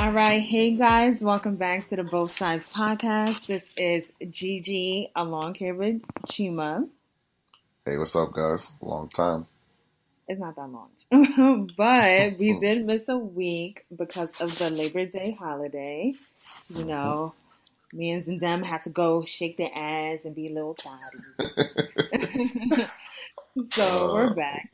All right. Hey, guys. Welcome back to the Both Sides Podcast. This is Gigi along here with Chima. Hey, what's up, guys? Long time. It's not that long. But we did miss a week because of the Labor Day holiday. You know, me and Zendem had to go shake their ass and be a little chatty. So we're uh, back.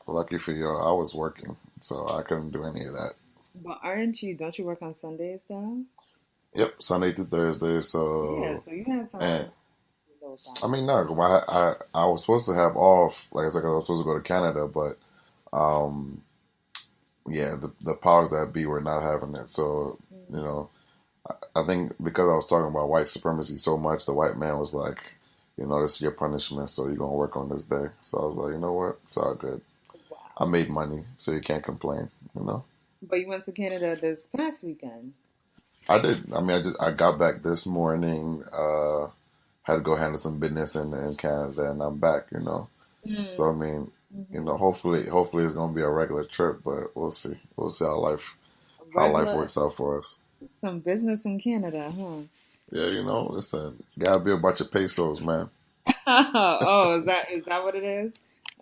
Lucky for you, I was working, so I couldn't do any of that. But don't you work on Sundays though? Yep, Sunday through Thursday. Yeah, So, so you have some and little I time. mean, no, I was supposed to have off. Like I said, 'cause I was supposed to go to Canada, but um, yeah, the powers that be were not having it. So, you know, I think because I was talking about white supremacy so much, the white man was like, this is your punishment, so you're gonna work on this day. So I was like, you know what, it's all good. I Wow. made money, so you can't complain. You know. But you went to Canada this past weekend. I did. I mean, I got back this morning. Had to go handle some business in Canada, and I'm back. So I mean, Mm-hmm. hopefully it's gonna be a regular trip, but we'll see. We'll see how life Regular, works out for us. some business in Canada, huh? Yeah, listen, gotta be a bunch of pesos, man. Oh, is that what it is?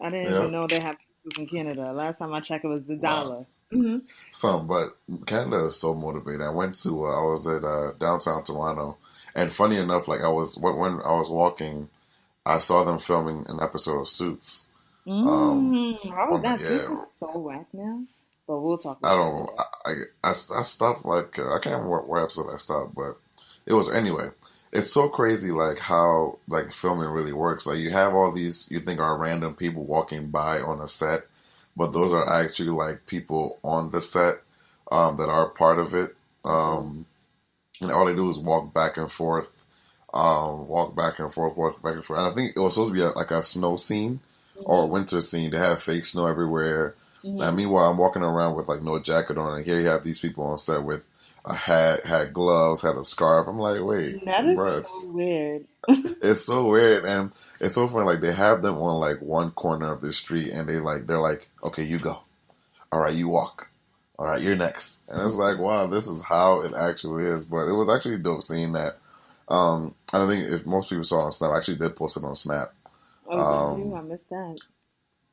I didn't Yeah, even know they have pesos in Canada. Last time I checked, it was the wow. dollar. Hmm. But Canada is so motivating. I was at downtown Toronto, and funny enough, like when I was walking, I saw them filming an episode of Suits. Um, How was on the that? Suits yeah, is so whack now, but we'll talk I about that don't know. later. I stopped like I can't remember what episode I stopped, but it was anyway. It's so crazy like how like filming really works. Like you have all these you think are random people walking by on a set, but those are actually like people on the set that are part of it. Mm-hmm. And all they do is walk back and forth, walk back and forth, walk back and forth. And I think it was supposed to be like a snow scene or a Mm-hmm. winter scene. They have fake snow everywhere. Now, Mm-hmm. meanwhile, I'm walking around with like no jacket on, and here you have these people on set with a hat, had gloves, had a scarf. I'm like, wait, That is bro, so weird. it's so weird, and it's so funny. Like they have them on like one corner of the street, and they're like, okay, you go. All right, you walk. All right, you're next. And it's like, wow, this is how it actually is. But it was actually dope seeing that. I don't think if most people saw it on Snap, I actually did post it on Snap. Oh, did you? Um, I missed that.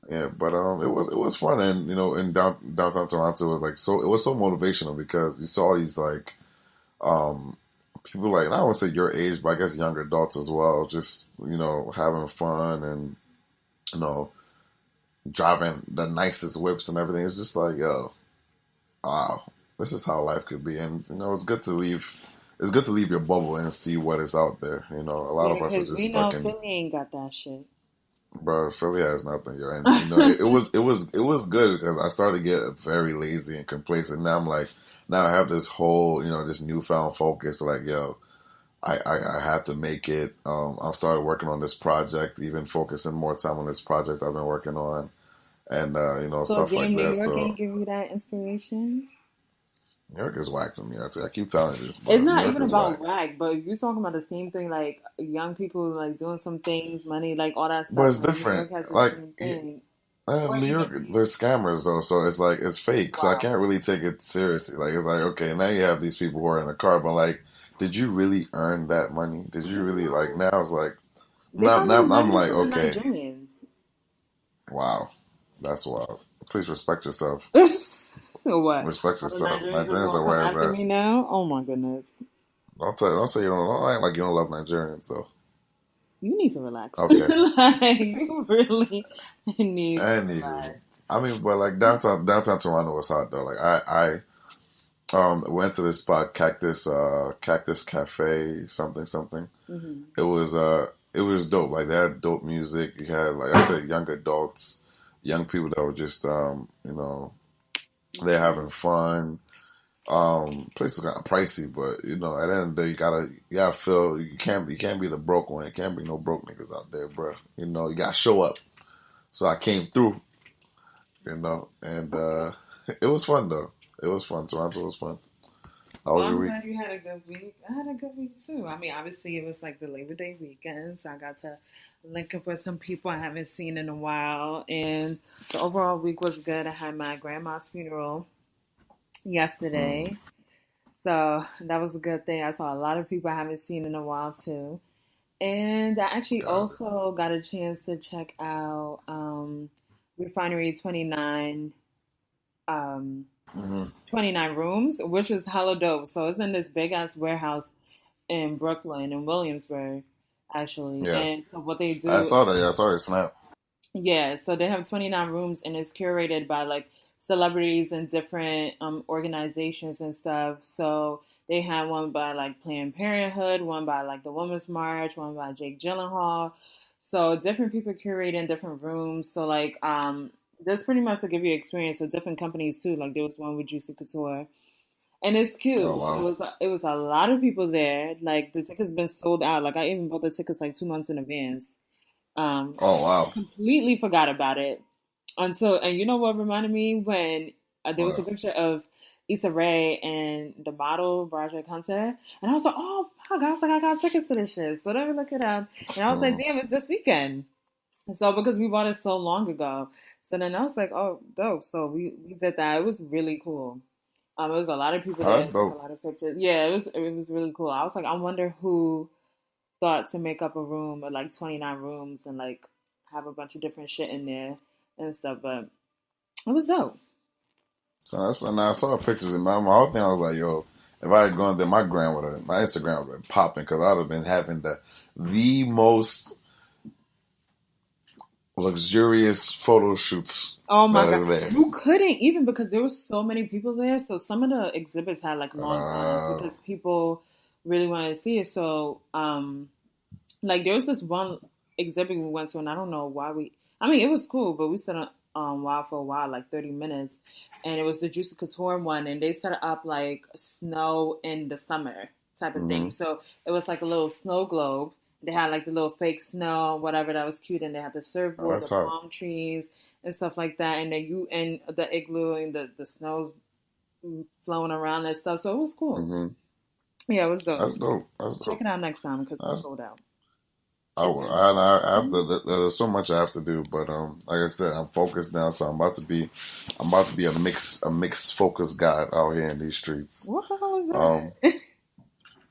yeah, but it was fun, and in downtown Toronto, it was like so it was so motivational because you saw these like um people like I don't want to say your age, but I guess younger adults as well, just having fun and you know driving the nicest whips and everything. It's just like yo, wow, this is how life could be, and it's good to leave. It's good to leave your bubble and see what is out there. A lot Yeah, of us are because just we stuck know in. Philly ain't got that shit. Bro, Philly has nothing, yo, and it was good because I started to get very lazy and complacent. Now I'm like, now I have this whole this newfound focus. Like, yo, I have to make it. I started working on this project, even focusing more time on this project I've been working on, and So stuff like damn, New that. York ain't So give you that inspiration? New York is whack to me. I keep telling you this, It's but New not York even is about whack. whack, but you're talking about the same thing, like young people like doing some things, money, like all that But stuff. it's Like New different. York has the Like same thing, or New York, even they're scammers though, so it's like it's fake. So I wow. can't really take it seriously. Like it's like okay, now you have these people who are in the car, but like, did you really earn that money? Did you really like? No, Now it's like they now probably I'm learned it like from the okay, Nigerians. wow, that's wild. Please respect yourself. So what? Respect All the yourself. Nigerians just Nigerians gonna are come where is after that? me now? Oh my goodness. Don't say don't act like you don't love Nigerians though. You need to relax. Okay. Like you really need to Anywho, relax. I mean, but like downtown Toronto was hot though. Like I went to this spot, Cactus Cafe, something something. Hmm. It was dope. Like they had dope music. You had like I said, young adults, young people that were just they're Hmm. having fun. Place is kind of pricey, but at the end of the day, you gotta feel you can't be the broke one. It can't be no broke niggas out there, bro. You gotta show up. So I came through, and it was fun though. It was fun. Toronto was fun. How Well, was your I'm week? glad you had a good week. I had a good week too. I mean, obviously, it was like the Labor Day weekend, so I got to link up with some people I haven't seen in a while. And the overall week was good. I had my grandma's funeral Mm, yesterday. So that was a good thing. I saw a lot of people I haven't seen in a while too. And I actually Got it. also got a chance to check out Refinery 29, um, Hmm. 29 rooms, which was hella dope. So it's in this big ass warehouse in Brooklyn, in Williamsburg, actually. Yeah, And so what they I do, saw that. Yeah, I saw it snap. yeah, so they have 29 rooms and it's curated by like celebrities and different organizations and stuff. So they had one by like Planned Parenthood, one by like the Women's March, one by Jake Gyllenhaal. So different people curating different rooms. So like that's pretty much to give you experience with different companies too. Like there was one with Juicy Couture. And it's Oh cute. So wow. it was a lot of people there. Like the tickets been sold out. Like I even bought the tickets like 2 months in advance. Um, Oh wow. Completely forgot about it until, and you know what reminded me when there was a Wow. picture of Issa Rae and the model Broderick Hunter, and I was like, oh fuck, I was like, I got tickets to this shit. So let me look it up, and I was like, Hmm. damn, it's this weekend. So because we bought it so long ago, so then I was like, oh, dope. So we did that. It was really cool. There was a lot of people Oh, there, that's took a dope. lot of pictures. Yeah, it was really cool. I was like, I wonder who thought to make up a room of like 29 rooms and like have a bunch of different shit in there and stuff. But it was dope. So that's and I saw pictures and my whole thing. I was like, yo, if I had gone there, my Instagram would have been popping because I'd have been having the most luxurious photo shoots Oh my that god, are there. you couldn't even because there were so many people there. So some of the exhibits had like long lines Uh, because people really wanted to see it. So like there was this one exhibit we went to, and I don't know why we. I mean, it was cool, but we stood on wild for a while, like 30 minutes, and it was the Juicy Couture one, and they set it up like snow in the summer type of thing. hmm. So it was like a little snow globe. They had like the little fake snow, whatever that was cute, and they had the Oh, surfboard, the that's hard. palm trees, and stuff like that, and then you and the igloo and the snow's flowing around and stuff. So it was cool. Hmm. Yeah, it was dope. That's dope. That's Check dope. it out next time because it's That's sold out. I And will. then, I have mhm. to. There's so much I have to do, but like I said, I'm focused now, so I'm about to be a mixed focus guy out here in these streets. What the hell is Um, that?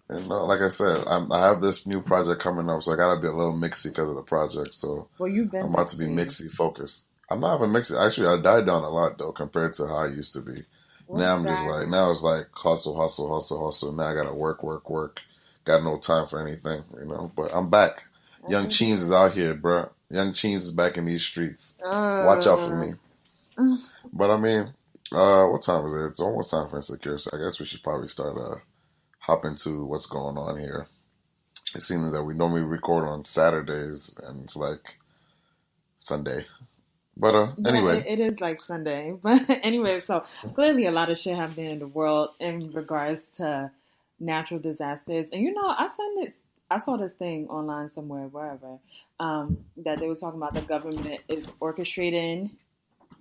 and like I said, I have this new project coming up, so I gotta be a little mixy because of the project. So Well, you've I'm been about to be mixy. mixy focused. I'm not even mixy. Actually, I died down a lot though compared to how I used to be. What's Now I'm just that? like now it's like hustle, hustle, hustle, hustle. Now I gotta work, work, work. Got no time for anything, you know. But I'm back. Young Okay. Cheems is out here, bruh. Young Cheems is back in these streets. Watch out for Uh, me. But I mean, what time is it? It's almost time for Insecure, so I guess we should probably start hop into what's going on here. It seems that we normally record on Saturdays and it's like Sunday. But yeah, anyway, it is like Sunday. But anyway, so clearly a lot of shit happening in the world in regards to natural disasters. And you know, I saw this thing online somewhere, wherever, that they was talking about the government is orchestrating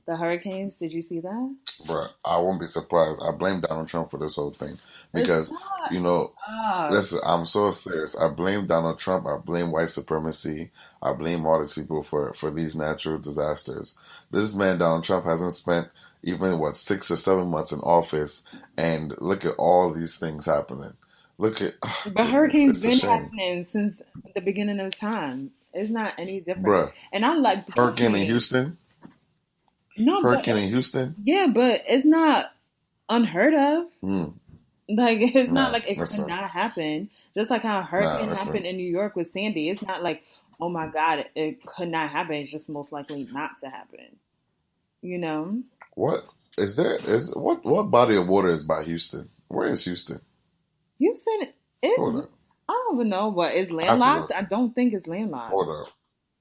the hurricanes. Did you see that? bruh, I won't be surprised. I blame Donald Trump for this whole thing It's because, shut you know, up. listen, I'm so serious. I blame Donald Trump. I blame white supremacy. I blame all these people for these natural disasters. This man, Donald Trump, hasn't spent even, 6 or 7 months in office, and look at all these things happening. Look at, oh, But goodness, hurricanes it's a been shame. happening since the beginning of time. It's not any different. Bruh, And I'm like, trust Hurricane in me, Houston? no, but Hurricane in Houston? yeah, but it's not unheard of. Mm, Like it's not nah, like it could listen. not happen. Just like how a Nah, hurricane happened listen. in New York with Sandy. It's not like, oh my God, it could not happen. It's just most likely not to happen. You know? What is there? Is what body of water is by Houston? Where is Houston? Houston is, Hold up. I don't even know what is I have to go. landlocked. I don't think it's landlocked. Hold up.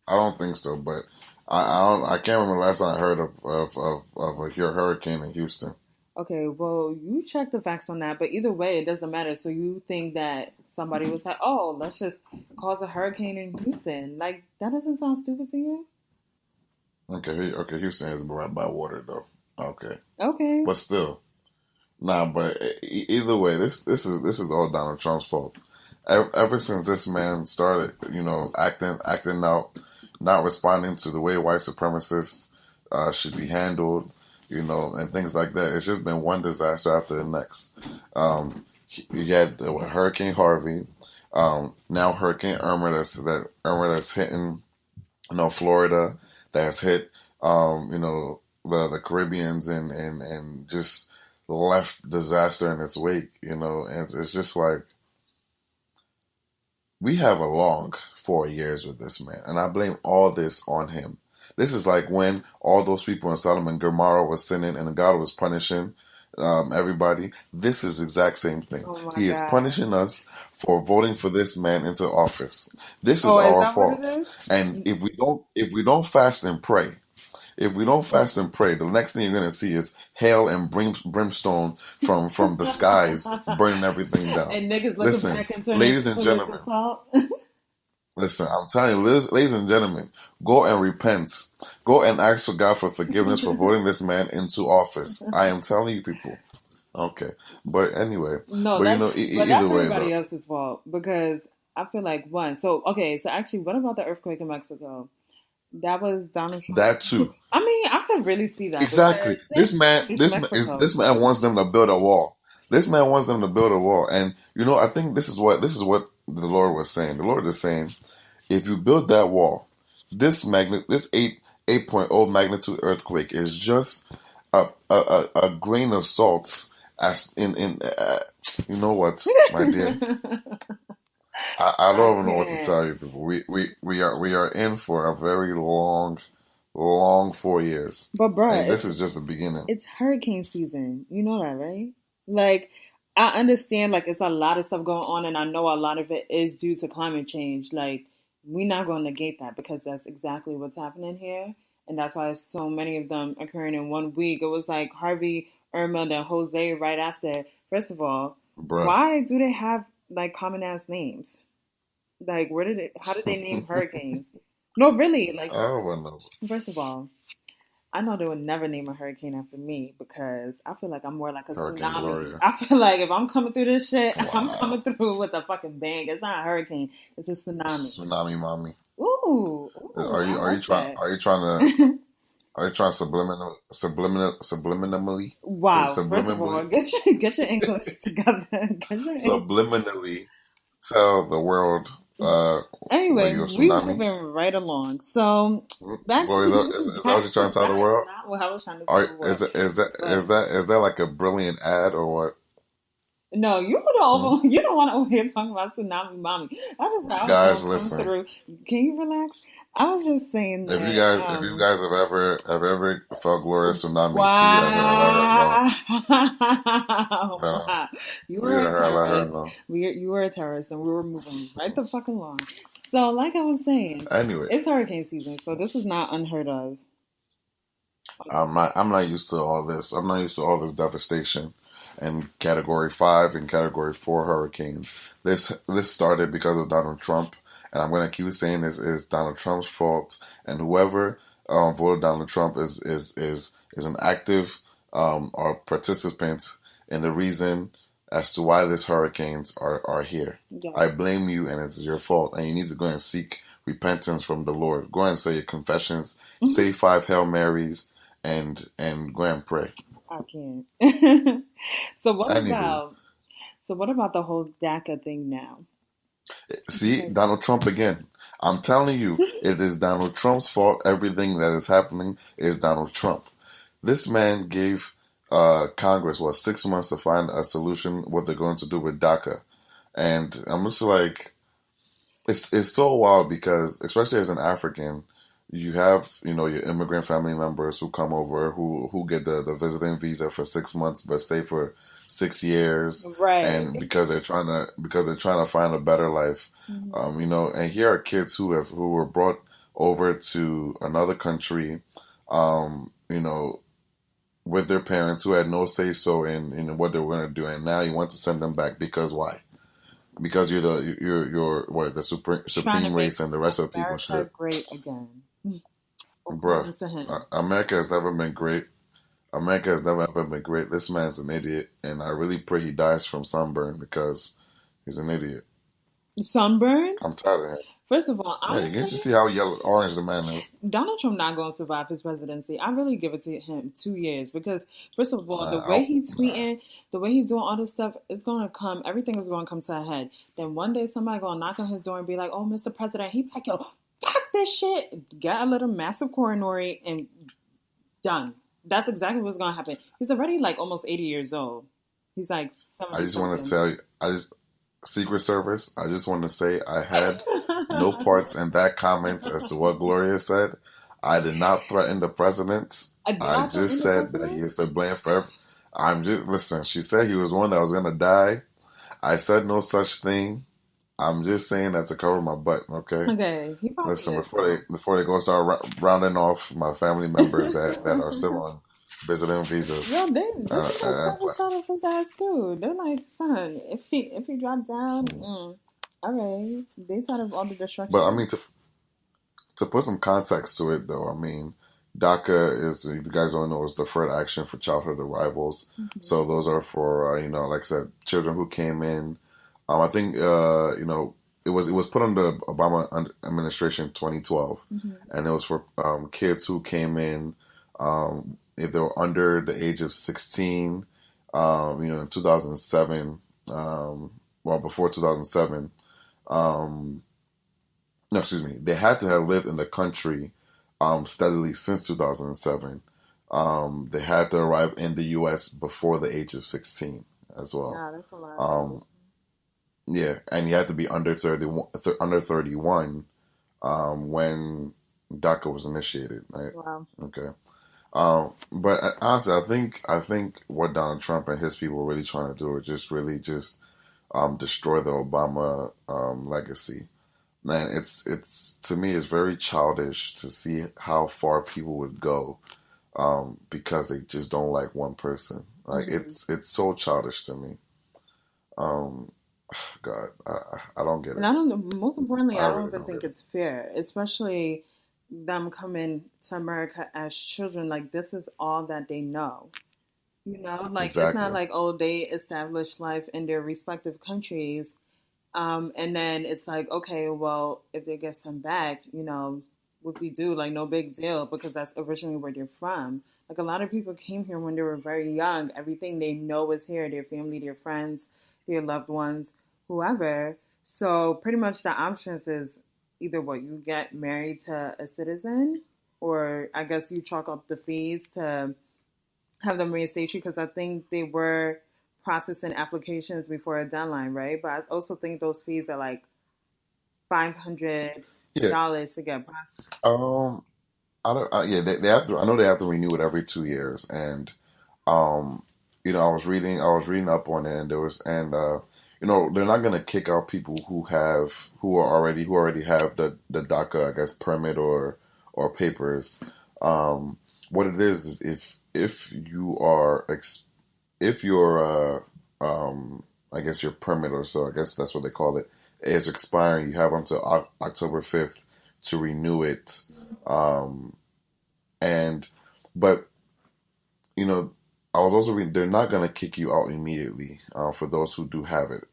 I don't think so, but I don't. I can't remember the last time I heard of a hurricane in Houston. Okay, well, you check the facts on that, but either way, it doesn't matter. So you think that somebody was like, "Oh, let's just cause a hurricane in Houston." Like that doesn't sound stupid to you? Okay, okay. Houston is right by water though. Okay, Okay. but still, nah. But either way, this is all Donald Trump's fault. Ever since this man started, acting out, not responding to the way white supremacists should be handled, and things like that. It's just been one disaster after the next. You had Hurricane Harvey, now Hurricane Irma that's hitting, Florida, that's hit, the Caribbeans and just left disaster in its wake. And it's just like we have a long 4 years with this man, and I blame all this on him. This is like when all those people in Sodom and Gomorrah was sinning and God was punishing everybody. This is the exact same thing. Oh my He is God. punishing us for voting for this man into office. This is Oh, is our that what it fault. is? And if we don't fast and pray, the next thing you're gonna see is hail and brimstone from the skies burning everything down. And niggas looking Listen, back and turning ladies and pillars gentlemen. of salt. Listen, I'm telling you, ladies and gentlemen, go and repent. Go and ask for God for forgiveness for voting this man into office. I am telling you, people. Okay, but anyway, No, but but either that's way, everybody though, else's fault because I feel like one. So actually, what about the earthquake in Mexico? That was Donald Trump. that too. I mean, I could really see that. Exactly. Because This Mexico. man wants them to build a wall. This man wants them to build a wall, and I think this is what the Lord was saying. The Lord is saying, if you build that wall, this 8.0 magnitude earthquake is just a grain of salt as in you know what, my dear. I don't even know what to tell you, people. We are in for a very long 4 years. But bruh, and this is just the beginning. It's hurricane season. You know that, right? Like, I understand, like, it's a lot of stuff going on, and I know a lot of it is due to climate change. Like, we're not going to negate that because that's exactly what's happening here. And that's why so many of them occurring in 1 week. It was like Harvey, Irma, then Jose right after. First of all, Bruh. why do they have, like, common-ass names? Like, how did they name hurricanes? No, really. Like, I don't know. First of all, I know they would never name a hurricane after me because I feel like I'm more like a Hurricane tsunami. Gloria. I feel like if I'm coming through this shit, Wow. I'm coming through with a fucking bang. It's not a hurricane. It's a tsunami. Tsunami mommy. Ooh. Are you trying subliminally? Wow. First of all, get your English together. Subliminally tell the world. Anyway, we're moving right along. So back Gloria, to is that what you're trying to tell the world? Not what I was trying to tell the world. Is that like a brilliant ad or what? No, you don't want to over here talking about tsunami mommy. Guys, listen. Can you relax? I was just saying that. If you guys have ever felt Gloria's tsunami, wow. Wow. You were a terrorist. You were a terrorist, and we were moving right the fuck along. So, like I was saying, anyway, it's hurricane season, so this is not unheard of. I'm not used to all this. I'm not used to all this devastation. And Category 5 and Category 4 hurricanes. This started because of Donald Trump, and I'm going to keep saying this is Donald Trump's fault. And whoever voted Donald Trump is an active or participant in the reason as to why these hurricanes are here. Yeah. I blame you, and it's your fault. And you need to go and seek repentance from the Lord. Go and say your confessions, say 5 Hail Marys, and go and pray. I can't. So what about the whole DACA thing now? See, Donald Trump again. I'm telling you, it is Donald Trump's fault. Everything that is happening is Donald Trump. This man gave Congress 6 months to find a solution what they're going to do with DACA, and I'm just like, it's so wild because especially as an African. You have, your immigrant family members who come over who get the visiting visa for 6 months but stay for 6 years, right? And because they're trying to find a better life, And here are kids who were brought over to another country, with their parents who had no say so in what they were going to do, and now you want to send them back because why? Because you're the supreme race and the rest of people should great again. Bro, America has never been great. America has never ever been great. This man's an idiot, and I really pray he dies from sunburn because he's an idiot. Sunburn? I'm tired of him. First of all, Yeah, you honestly, can't you see how yellow orange the man is? Donald Trump not going to survive his presidency. I really give it to him 2 years because, first of all, the way he's Nah. tweeting, the way he's doing all this stuff, is going to come. Everything is going to come to a head. Then one day somebody going to knock on his door and be like, "Oh, Mr. President," he be like, "Yo, fuck this shit." Get a little massive coronary and done. That's exactly what's going to happen. He's already like almost 80 years old. He's like I 70 just want to something. tell you, Secret Service, I just want to say I had no parts in that comment as to what Gloria said. I did not threaten the president. I just said that he is to blame for everything. Listen, she said he was one that was going to die. I said no such thing. I'm just saying that to cover my butt, okay? Okay, he probably Listen, is. before they go start rounding off my family members that are still on visiting visas. Yo, they stuff of his ass too. They're like, son, if he drops down, all right. They tired of all the destruction. But I mean, to put some context to it, though, I mean, DACA is, if you guys don't know, is Deferred Action for Childhood Arrivals. Mm-hmm. So those are for like I said, children who came in. I think it was put under Obama administration 2012, and it was for kids who came in if they were under the age of 16. In 2007, before 2007. No, excuse me. They had to have lived in the country steadily since 2007. They had to arrive in the U.S. before the age of 16 as well. Wow, that's a lot. Yeah, and you had to be under 31 when DACA was initiated. Right? Wow. Okay. But honestly, I think what Donald Trump and his people are really trying to do is just really destroy the Obama legacy. Man, it's to me it's very childish to see how far people would go because they just don't like one person. Like it's so childish to me. God, I don't get it. And I don't. Most importantly, I don't even think it's fair, especially them coming to America as children. Like this is all that they know. Like exactly. It's not like they established life in their respective countries. And then it's like, okay, well, if they get some back, what we do, like no big deal because that's originally where they're from. Like a lot of people came here when they were very young. Everything they know is here, their family, their friends, their loved ones, whoever. So pretty much the options is either you get married to a citizen or I guess you chalk up the fees to have them reinstate you because I think they were processing applications before a deadline, right? But I also think those fees are like $500 to get processed. They have to. I know they have to renew it every 2 years, and I was reading up on it, and they're not going to kick out people who already have the DACA, I guess, permit or papers. What it is if you're I guess your permit or so, I guess that's what they call it, is expiring, you have until October 5th to renew it. But I was also reading, they're not going to kick you out immediately for those who do have it.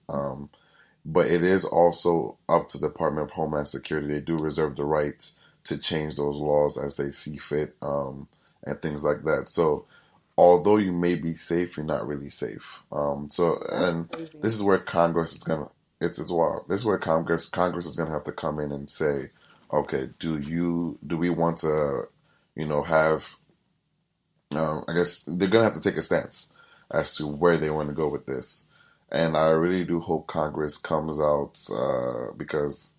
But it is also up to the Department of Homeland Security. They do reserve the rights to change those laws as they see fit and things like that. So although you may be safe, you're not really safe. Crazy. This is where Congress is gonna. It's wild. This is where Congress is gonna have to come in and say, okay, do we want to, have? I guess they're gonna have to take a stance as to where they want to go with this, and I really do hope Congress comes out because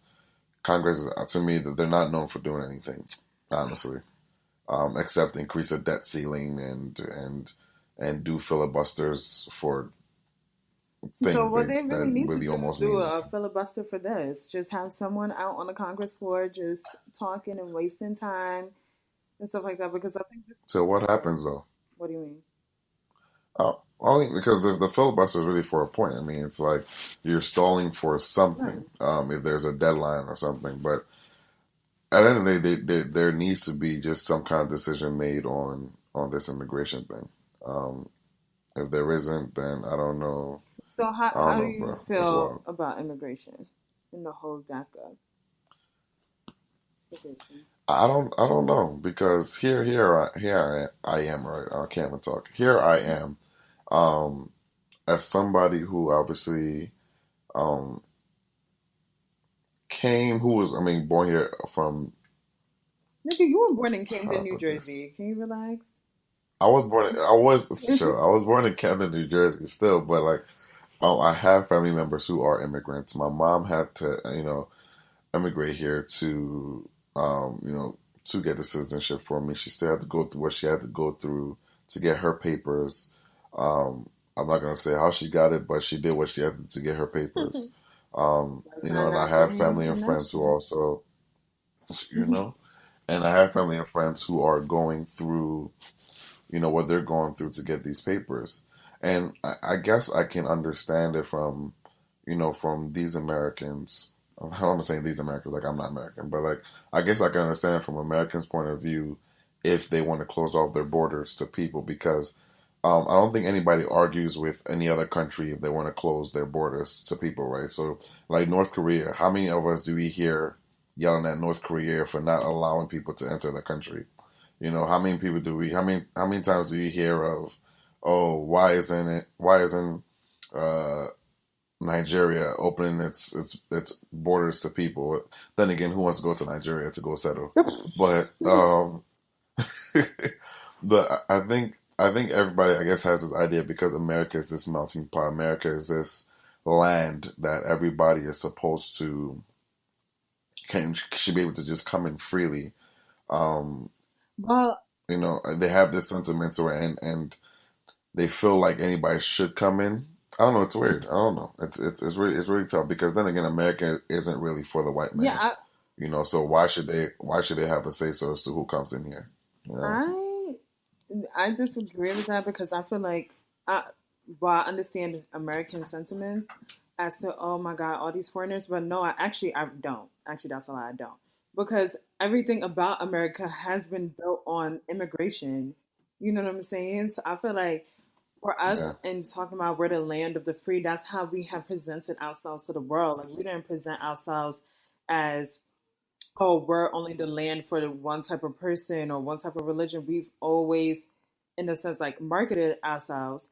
Congress, to me, they're not known for doing anything, honestly. Except increase the debt ceiling and do filibusters for things. So what they really need really to do a filibuster for this. Just have someone out on the Congress floor just talking and wasting time and stuff like that. Because I think. So what happens though? What do you mean? Only because the filibuster is really for a point. I mean, it's like you're stalling for something. Right. If there's a deadline or something, but. At the end of the day, there needs to be just some kind of decision made on this immigration thing. If there isn't, then I don't know. So how do you feel about immigration? in the whole DACA situation? I don't know because I am right. I can't even talk. Here I am, um, as somebody who obviously um who was born here from. Nigga, you were born in How do Camden, I New put this? Jersey. Can you relax? I was born in Camden, New Jersey, still, but like, I have family members who are immigrants. My mom had to, immigrate here to, to get the citizenship for me. She still had to go through what she had to go through to get her papers. I'm not gonna say how she got it, but she did what she had to get her papers. That's And not I have Nigerian family and friends who connection. also, and I have family and friends who are going through, what they're going through to get these papers. And I guess I can understand it from, from these Americans. I don't want to say these Americans like I'm not American, but like I guess I can understand it from Americans' point of view if they want to close off their borders to people because I don't think anybody argues with any other country if they want to close their borders to people, right? So, like North Korea, how many of us do we hear yelling at North Korea for not allowing people to enter the country? How many people do we? How many times do you hear of? Oh, why isn't uh, Nigeria opening its borders to people? Then again, who wants to go to Nigeria to go settle? But but I think everybody I guess has this idea because America is this melting pot. America is this land that everybody is supposed to should be able to just come in freely. Um, Well, they have this sentiment so and they feel like anybody should come in. I don't know. It's weird. I don't know. It's really tough because then again, America isn't really for the white man. yeah, So why should they have a say so as to who comes in here? You know. I I disagree with that because I feel like I I understand American sentiments as to oh my god all these foreigners, but no, I don't. Actually, that's a lie. I don't because everything about America has been built on immigration. You know what I'm saying? So I feel like for us Yeah. and talking about we're the land of the free, that's how we have presented ourselves to the world. Like we didn't present ourselves as oh, we're only the land for the one type of person or one type of religion. We've always, in a sense, like marketed ourselves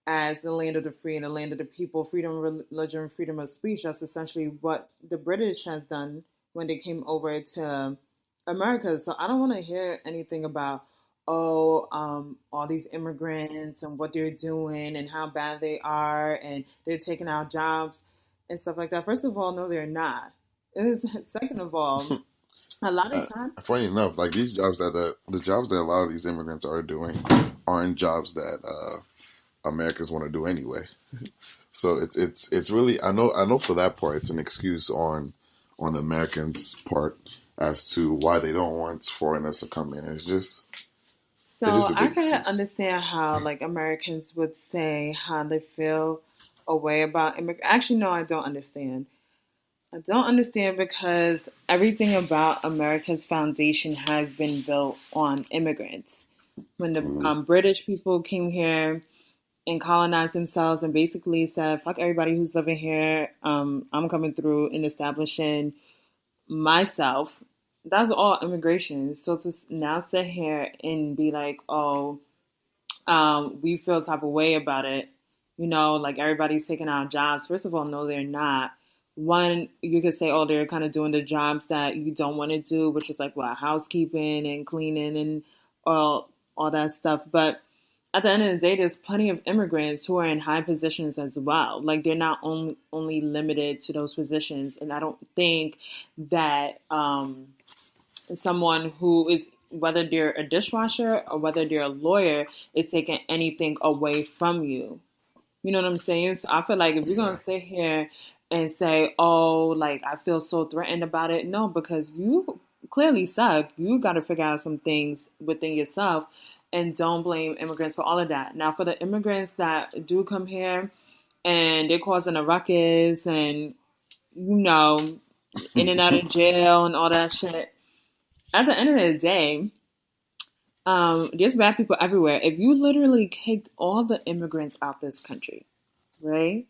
as the land of the free and the land of the people, freedom of religion, freedom of speech. That's essentially what the British has done when they came over to America. So I don't want to hear anything about all these immigrants and what they're doing and how bad they are and they're taking our jobs and stuff like that. First of all, no, they're not. Second of all, a lot of time. Funny enough, like these jobs that the jobs that a lot of these immigrants are doing aren't jobs that Americans want to do anyway. So it's really I know for that part it's an excuse on the Americans' part as to why they don't want foreigners to come in. It's So just a I big can excuse. understand how like Americans would say how they feel a way about immigrants. Actually, no, I don't understand. I don't understand because everything about America's foundation has been built on immigrants. When the Hmm. British people came here and colonized themselves and basically said, fuck everybody who's living here, I'm coming through and establishing myself. That's all immigration. So to now sit here and be like, oh, we feel type of way about it. Like everybody's taking our jobs. First of all, no, they're not. One, you could say, oh, they're kind of doing the jobs that you don't want to do, which is like what housekeeping and cleaning and all that stuff. But at the end of the day, there's plenty of immigrants who are in high positions as well. Like they're not only limited to those positions, and I don't think that someone who is whether they're a dishwasher or whether they're a lawyer is taking anything away from you. You know what I'm saying? So I feel like if you're gonna Yeah. sit here and say, "Oh, like I feel so threatened about it," no, because you clearly suck. You got to figure out some things within yourself, and don't blame immigrants for all of that. Now, for the immigrants that do come here and they're causing a ruckus and you know in and out of jail and all that shit, at the end of the day, there's bad people everywhere. If you literally kicked all the immigrants out this country, right?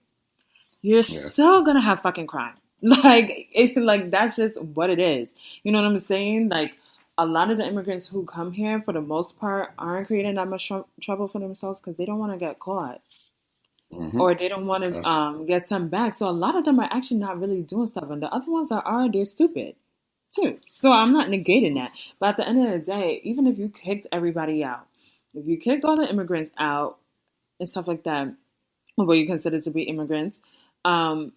You're Yeah. still gonna have fucking crime. Like that's just what it is. You know what I'm saying? Like a lot of the immigrants who come here, for the most part, aren't creating that much trouble for themselves because they don't want to get caught Hmm. or they don't want to That's get sent back. So a lot of them are actually not really doing stuff, and the other ones that are, they're stupid too. So I'm not negating that. But at the end of the day, even if you kicked everybody out, if you kicked all the immigrants out and stuff like that, or what you consider to be immigrants, um,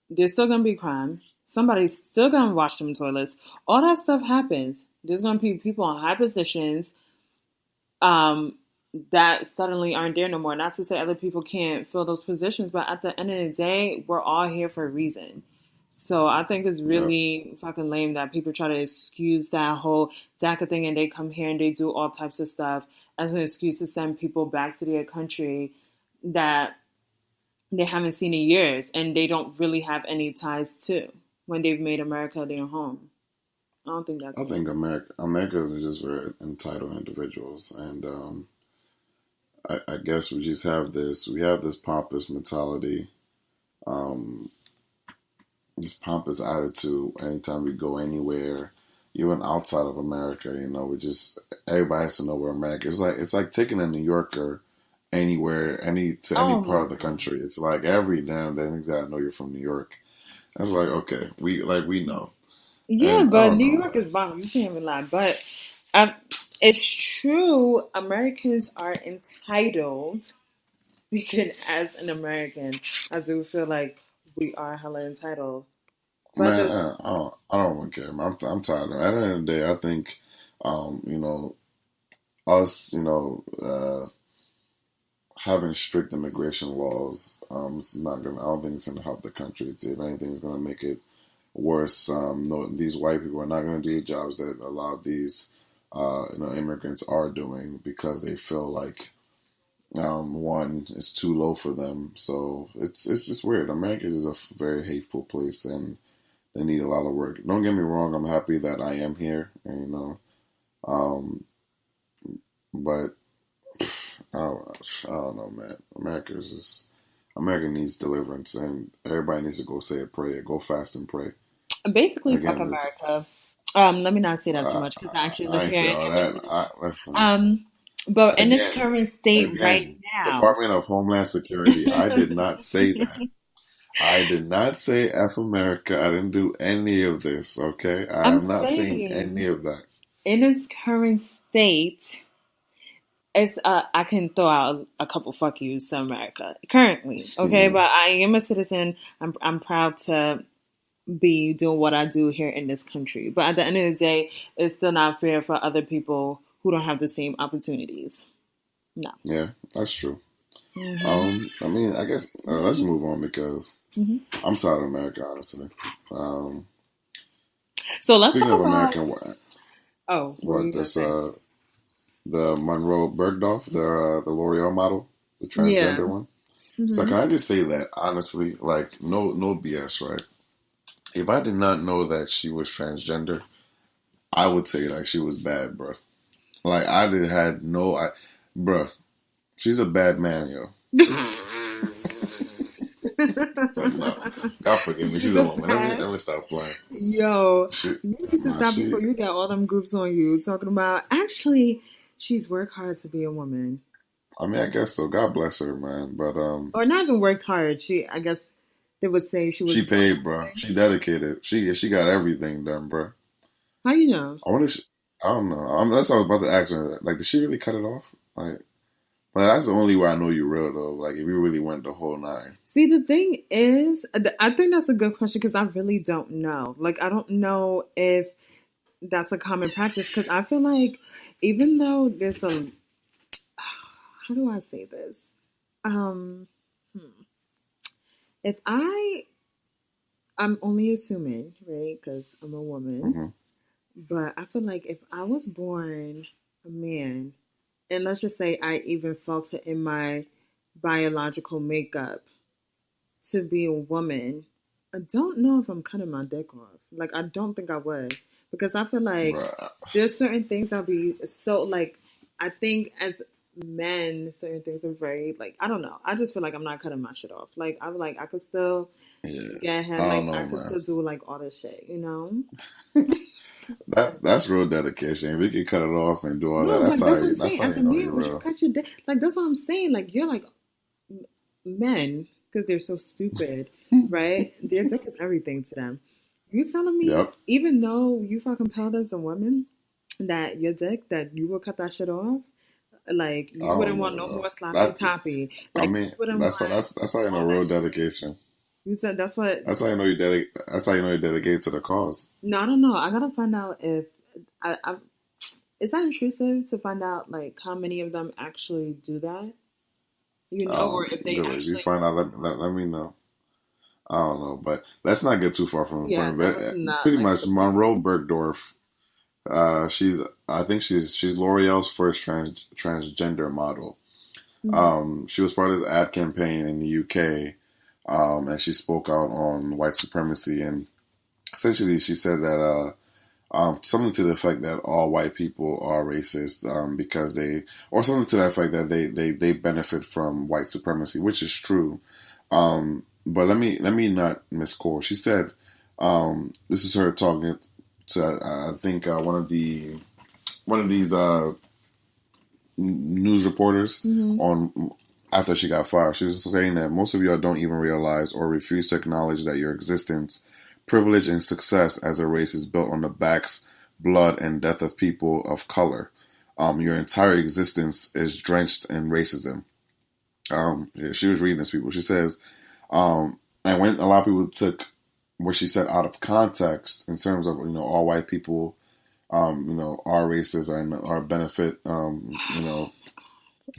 there's still gonna be crime. Somebody's still gonna wash them toilets. All that stuff happens. There's gonna be people in high positions um, that suddenly aren't there no more. Not to say other people can't fill those positions, but at the end of the day, we're all here for a reason. So I think it's yeah. really fucking lame that people try to excuse that whole DACA thing and they come here and they do all types of stuff as an excuse to send people back to their country that they haven't seen in years and they don't really have any ties to when they've made America their home. I don't think that's I fair. think Americans are just very entitled individuals, and I guess we have this pompous mentality, um, this pompous attitude. Anytime we go anywhere, even outside of America, we just everybody has to know where America. It's like taking a New Yorker anywhere, any Oh part my of the God. country. It's like every damn day he's got to know you're from New York. That's like okay, we know, Yeah, and I but don't New know, York is bomb. You can't even lie. But um, it's true. Americans are entitled. Speaking as an American, I do feel like we are hella entitled. But man. this, I don't want to care. I'm tired of it. At the end of the day, I think, you know, us, having strict immigration laws, it's not gonna. I don't think it's gonna help the country. If anything, it's gonna make it worse. No, these white people are not gonna do the jobs that a lot of these, immigrants are doing because they feel like one is too low for them. So it's just weird. America is a very hateful place, and they need a lot of work. Don't get me wrong. I'm happy that I am here, um, but I don't know, man. America needs deliverance, and everybody needs to go say a prayer, go fast and pray. basically, fuck Again, it's America. Let me not say that too much because I actually I live ain't here say in all the that. city. Listen, Um, but in its again, current state right now, Department of Homeland Security. I did not say that. I did not say F America. I didn't do any of this. Okay, I I'm am not saying any saying of that. in its current state, it's I can throw out a couple fuck yous to America currently, okay? But I am a citizen. I'm proud to be doing what I do here in this country. But at the end of the day, it's still not fair for other people who don't have the same opportunities. No. Yeah, that's true. Hmm. I mean, I guess let's move on because Hmm. I'm tired of America, honestly. Um, So let's Speaking talk of about. American, Oh, what were you what gonna this say? the Monroe Bergdorf, the L'Oreal model, the Yeah. transgender one. So Hmm. can I just say that honestly, like no BS, right? If I did not know that she was transgender, I would say like she was bad, bro. Like I did had no, bruh, she's a bad man, yo. It's like no, God forgive me, she's She's a a woman. bad. Let me stop playing. Yo, She, you need to nah, stop she. before you get all them groups on you talking about. Actually, she's worked hard to be a woman, I mean, I guess so. God bless her, man. But or not even worked hard. I guess, they would say she was she born paid, with bro. it. She dedicated. She got everything done, bro. How you know? I wonder. I don't know. That's what I was about to ask her. Like, did she really cut it off? Like that's the only way I know you real though. Like, if you really went the whole nine. See, the thing is, I think that's a good question because I really don't know. Like, I don't know if that's a common practice because I feel like even though there's a, how do I say this? Um, hmm. If I'm only assuming, right? Because I'm a woman, Mm-hmm. but I feel like if I was born a man, and let's just say I even felt it in my biological makeup to be a woman, I don't know if I'm cutting my dick off. Like, I don't think I would. Because I feel like Bruh. there's certain things I'll be so, like, I think as men, certain things are very like I don't know. I just feel like I'm not cutting my shit off. Like I'm like I could still Yeah, get him. I don't Like know, I could man. still do like all this shit. You know. That's real dedication. If we can cut it off and do all that, No, but that's what I'm that's saying. how As you a know you're man, would you real. cut your dick? Like that's what I'm saying. Like you're like men because they're so stupid, right? Their dick is everything to them. You telling me, Yep. even though you feel compelled as a woman, that your dick, that you will cut that shit off? Like I you wouldn't don't want no know. more sloppy That's toppy. I Like mean you wouldn't want that's how you know all that real shit. dedication. You said that's what. That's how you know you dedicate. That's how you know you're dedicated to the cause. No, I don't know. I gotta find out if I is that intrusive to find out like how many of them actually do that? You know, or if they Good. If you actually. find out, let me know. I don't know, but let's not get too far from the Yeah, point. no, But let's not pretty like to much, the point. Monroe Bergdorf. She's I think she's L'Oreal's first transgender model. Mm-hmm. She was part of this ad campaign in the UK, and she spoke out on white supremacy. And essentially, she said that something to the effect that all white people are racist because or something to that effect that they benefit from white supremacy, which is true. But let me not misquote. She said, this is her talking to I think one of these news reporters Mm-hmm. on after she got fired. She was saying that most of y'all don't even realize or refuse to acknowledge that your existence, privilege, and success as a race is built on the backs, blood, and death of people of color. Your entire existence is drenched in racism. Yeah, she was reading this, people. She says, and when a lot of people took what she said out of context in terms of all white people are racist or benefit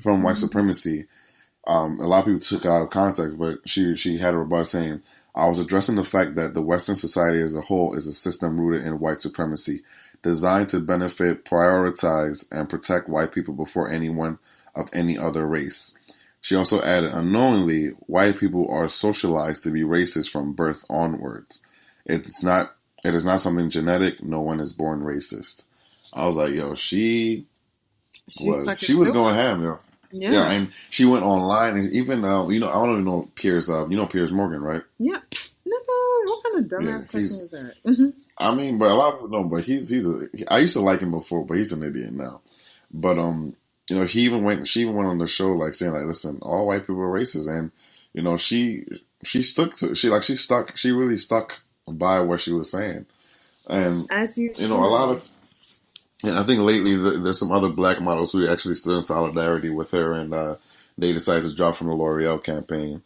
from white supremacy. A lot of people took it out of context, but she had a rebuttal saying, I was addressing the fact that the Western society as a whole is a system rooted in white supremacy, designed to benefit, prioritize, and protect white people before anyone of any other race. She also added, unknowingly, white people are socialized to be racist from birth onwards. It is not something genetic. No one is born racist. I was like, yo, she was going ham, yo. Yeah, and she went online, and even I don't even know Piers. Piers Morgan, right? Yeah. No, what kind of dumbass question is that? Mm-hmm. I mean, but a lot of people know. But I used to like him before, but he's an idiot now. But she even went on the show like saying like, listen, all white people are racist, and she really stuck by what she was saying, and as you should. a lot of. And I think lately there's some other black models who actually stood in solidarity with her, and they decided to drop from the L'Oreal campaign.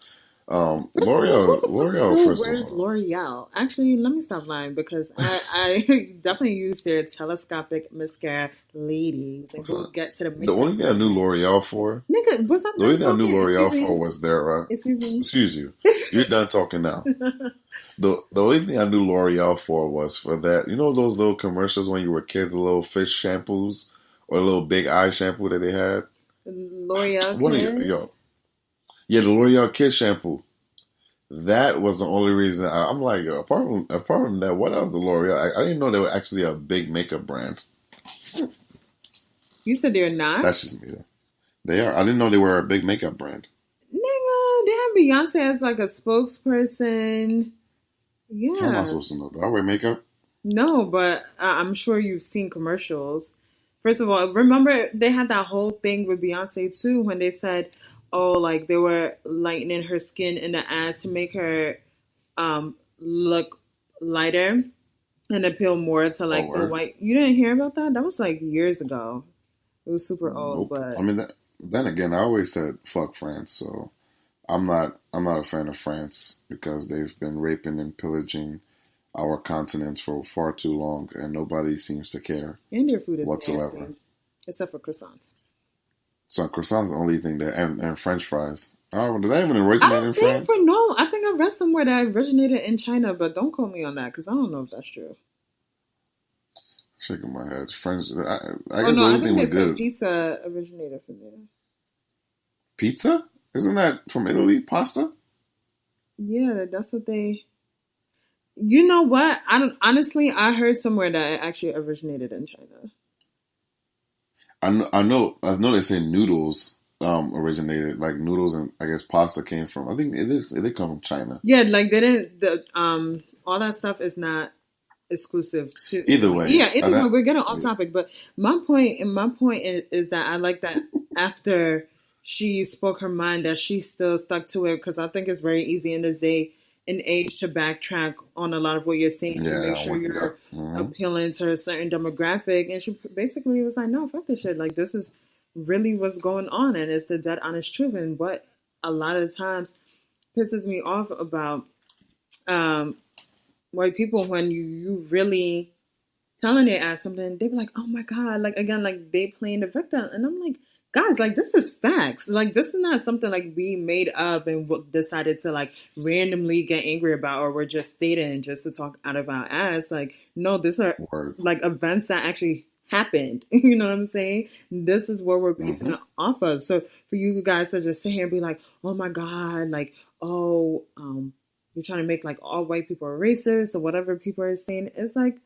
L'Oreal, first where's of all, L'Oreal? Actually, let me stop lying because I definitely use their telescopic mascara, ladies, and we'll get to the makeup. The only thing I knew L'Oreal for, nigga, was that the only thing I knew L'Oreal Excuse for me? was their Excuse me. Excuse you, you're done talking now. The only thing I knew L'Oreal for was for that. You know those little commercials when you were kids, the little fish shampoos or the little big eye shampoo that they had. L'Oreal What Kids? Yeah, the L'Oreal Kids shampoo. That was the only reason I'm like, yo, apart from that, what else? The L'Oreal? I didn't know they were actually a big makeup brand. You said they're not? That's just me. Though. They are. I didn't know they were a big makeup brand. Nigga, they have Beyonce as like a spokesperson. Yeah. How am I supposed to know? Do I wear makeup? No, but I'm sure you've seen commercials. First of all, remember they had that whole thing with Beyonce too when they said, oh, like they were lightening her skin in the ass to make her look lighter and appeal more to like the white. You didn't hear about that? That was like years ago. It was super old, Nope. but I mean, then again, I always said fuck France, so I'm not a fan of France because they've been raping and pillaging our continent for far too long, and nobody seems to care. And their food is whatsoever, nasty, except for croissants. So croissants the only thing that and French fries. Oh, did that even originate in France? No, I think I read somewhere that originated in China, but don't quote me on that because I don't know if that's true. Shaking my head. French. I guess the only thing was good. Pizza originated from there. Pizza? Isn't that from Italy? Pasta? Yeah, that's what they. You know what? I heard somewhere that it actually originated in China. I know they say noodles originated, like noodles, and I guess pasta came from. I think it did come from China. Yeah, like they didn't. All that stuff is not exclusive to. Either way, Yeah, either way, we're getting off topic. But my point is that I like that after she spoke her mind, that she still stuck to it, because I think it's very easy in this day and age to backtrack on a lot of what you're saying to make sure you're appealing to a certain demographic. And she basically was like, no, fuck this shit. Like, this is really what's going on, and it's the dead honest truth. And what a lot of times pisses me off about white people, when you really telling their ass something, they be like, oh my God, like, again, like they playing the victim. And I'm like, guys, like, this is facts. Like, this is not something like we made up and decided to like randomly get angry about, or we're just stating just to talk out of our ass. Like, no, these are like events that actually happened. You know what I'm saying? This is what we're basing it off of. So for you guys to just sit here and be like, oh my God, like, oh, you're trying to make like all white people are racist or whatever people are saying, it's like,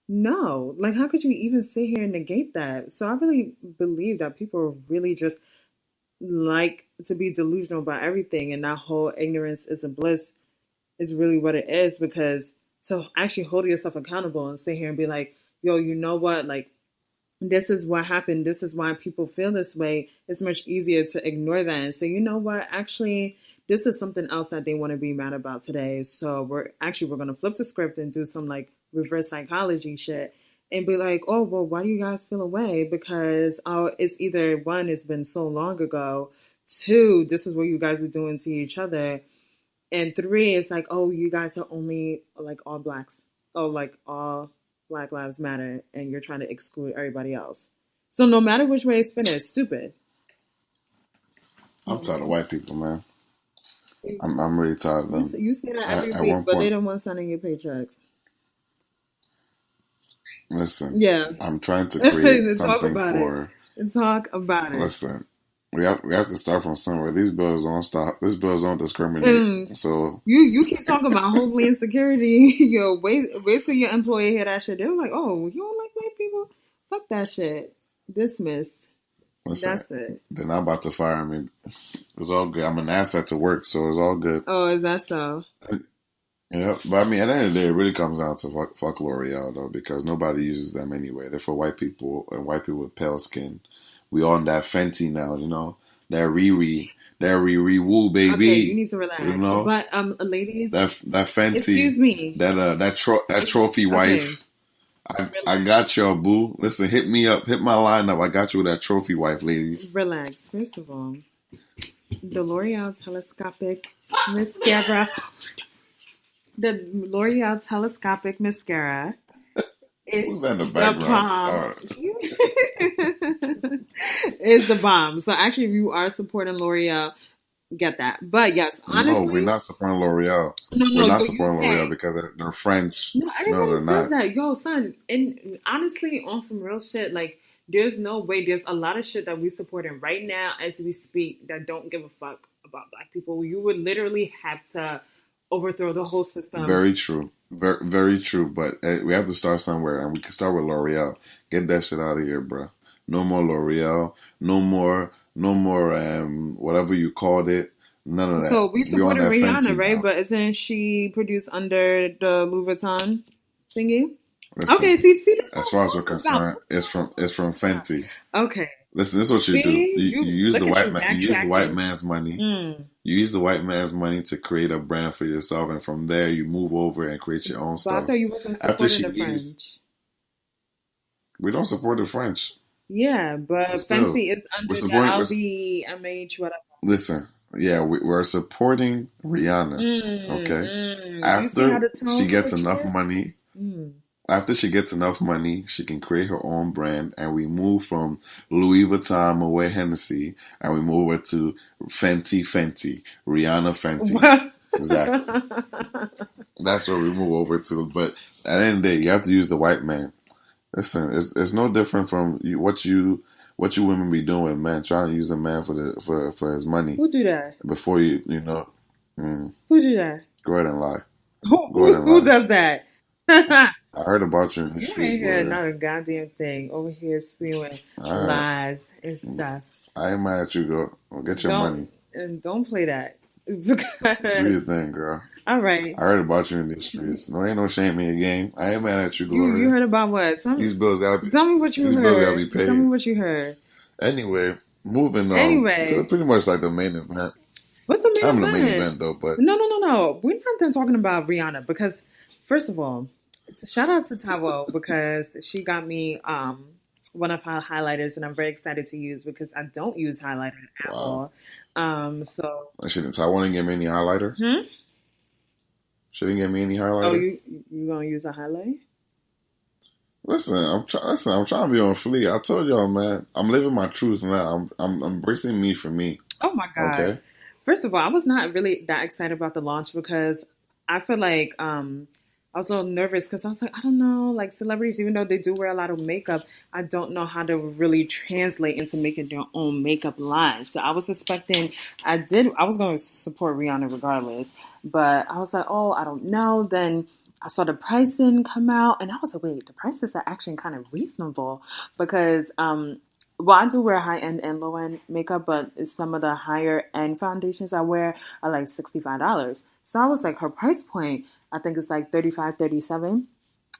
no, like, how could you even sit here and negate that? So I really believe that people really just like to be delusional about everything, and that whole ignorance is a bliss is really what it is. Because to actually hold yourself accountable and sit here and be like, yo, you know what, like, this is what happened, this is why people feel this way, it's much easier to ignore that and say, you know what, actually, this is something else that they want to be mad about today. So we're going to flip the script and do some like reverse psychology shit and be like, oh, well, why do you guys feel away? Because it's either one, it's been so long ago. Two, this is what you guys are doing to each other. And three, it's like, oh, you guys are only like all blacks. Oh, like all Black Lives Matter, and you're trying to exclude everybody else. So no matter which way it's finished, it's stupid. I'm tired of white people, man. I'm really tired of them. You say that every week, but they don't want sending your paychecks. Listen, I'm trying to create something for. Talk about it. Listen, we have to start from somewhere. These bills don't stop. These bills don't discriminate. So you keep talking about Homeland Security. Yo, wait till your employer hear that shit. They're like, oh, you don't like white people? Fuck that shit. Dismissed. Listen, that's it. They're not about to fire me. It's all good. I'm an asset to work, so it's all good. Oh, is that so? Yeah, but I mean, at the end of the day, it really comes down to fuck L'Oreal, though, because nobody uses them anyway. They're for white people, and white people with pale skin. We on that Fenty now, you know? That Riri Woo, baby. Okay, you need to relax. You know? But, ladies. That Fenty. Excuse me. That trophy wife. I got y'all, boo. Listen, hit me up. Hit my line up. I got you with that trophy wife, ladies. Relax. First of all, the L'Oreal telescopic mascara. The L'Oreal telescopic mascara is Who's that in the background? Is the bomb. So actually, if you are supporting L'Oreal, get that. But yes, honestly, no, we're not supporting L'Oreal. We're not supporting L'Oreal because they're French. No, they're not. That. Yo, son, and honestly, on some real shit, like, there's no way. There's a lot of shit that we're supporting right now as we speak that don't give a fuck about black people. You would literally have to overthrow the whole system. Very true. Very, very true. But we have to start somewhere, and we can start with L'Oreal. Get that shit out of here, bro. No more L'Oreal. No more whatever you called it. None of that. So we supported Rihanna, right? Now. But isn't she produced under the Louis Vuitton thingy? Listen, okay, see this. As far as we're concerned, it's from Fenty. Okay. Listen, this is what you do. You use the white man. You use the white man's money. You use the white man's money to create a brand for yourself, and from there you move over and create your own stuff. I thought you wasn't supporting the French. We don't support the French. Yeah, but Fenty is under the LVMH, whatever. Listen, yeah, we're supporting Rihanna. Okay, after she gets enough money. After she gets enough money, she can create her own brand, and we move from Louis Vuitton, Moet Hennessy, and we move her to Fenty, Rihanna Fenty. Exactly. That's where we move over to. But at the end of the day, you have to use the white man. Listen, it's no different from what you women be doing, man. Trying to use the man for his money. Who do that? Before you know. Who do that? Go ahead and lie. Who does that? I heard about you in the You streets, ain't heard Gloria. not a goddamn thing over here spewing All right. lies and stuff. I ain't mad at you, girl. Well, get your Don't money. and don't play that. Do your thing, girl. All right. I heard about you in these streets. No, ain't no shame in your game. I ain't mad at you, Gloria. You heard about what? These bills gotta be. Tell me what you These heard. bills gotta be paid. Tell me what you heard. Anyway, moving on to pretty much like the main event. What's the main I'm event? the main event though, but no. We're not done talking about Rihanna because first of all, shout out to Tavo because she got me one of her highlighters and I'm very excited to use because I don't use highlighter at all. So she didn't. Taiwan didn't give me any highlighter. She didn't give me any highlighter. Oh, you gonna use a highlight? Listen, I'm trying to be on fleek. I told y'all, man, I'm living my truth now. I'm embracing me for me. Oh my god. Okay. First of all, I was not really that excited about the launch because I feel like I was a little nervous because I was like, I don't know, like celebrities, even though they do wear a lot of makeup, I don't know how to really translate into making their own makeup line. So I was expecting, I was going to support Rihanna regardless, but I was like, oh, I don't know. Then I saw the pricing come out and I was like, wait, the prices are actually kind of reasonable because, well, I do wear high-end and low-end makeup, but some of the higher-end foundations I wear are like $65. So I was like, her price point, I think it's like $35, $37.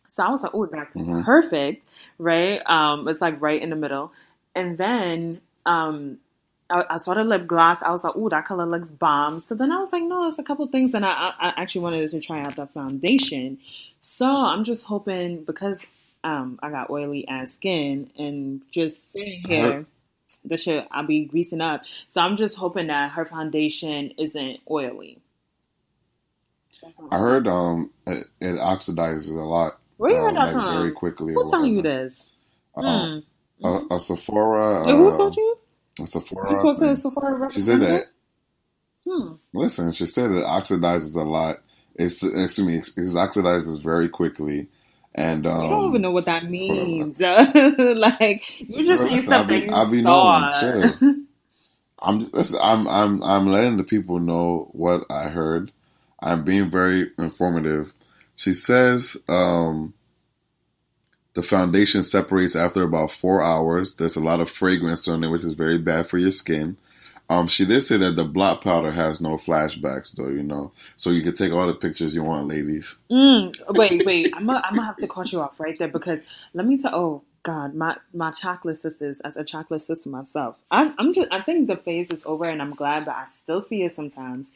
So I was like, oh, that's perfect, right? It's like right in the middle. And then I saw the lip gloss. I was like, oh, that color looks bomb. So then I was like, no, there's a couple things. And I actually wanted to try out the foundation. So I'm just hoping because I got oily ass skin and just sitting here, I'll be greasing up. So I'm just hoping that her foundation isn't oily. I heard it oxidizes a lot. Where you heard that from? Very quickly. Who telling you this? A Sephora. Who told you? A Sephora. You spoke to a Sephora representative? She said that. Listen, she said it oxidizes a lot. It oxidizes very quickly. And you don't even know what that means. Like you just saying stuff that you saw. I'm letting the people know what I heard. I'm being very informative. She says the foundation separates after about 4 hours. There's a lot of fragrance on it, which is very bad for your skin. She did say that the blot powder has no flashbacks, though, you know. So you can take all the pictures you want, ladies. Wait. I'm gonna have to cut you off right there because let me tell. Oh God, my chocolate sisters. As a chocolate sister myself, I think the phase is over, and I'm glad, but I still see it sometimes.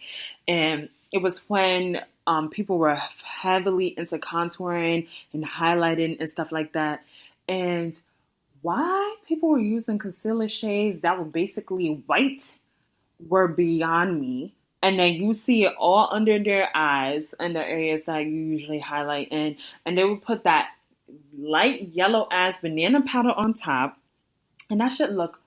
And it was when people were heavily into contouring and highlighting and stuff like that, and why people were using concealer shades that were basically white were beyond me. And then you see it all under their eyes and the areas that you usually highlight in. And they would put that light yellow ass banana powder on top. And that should look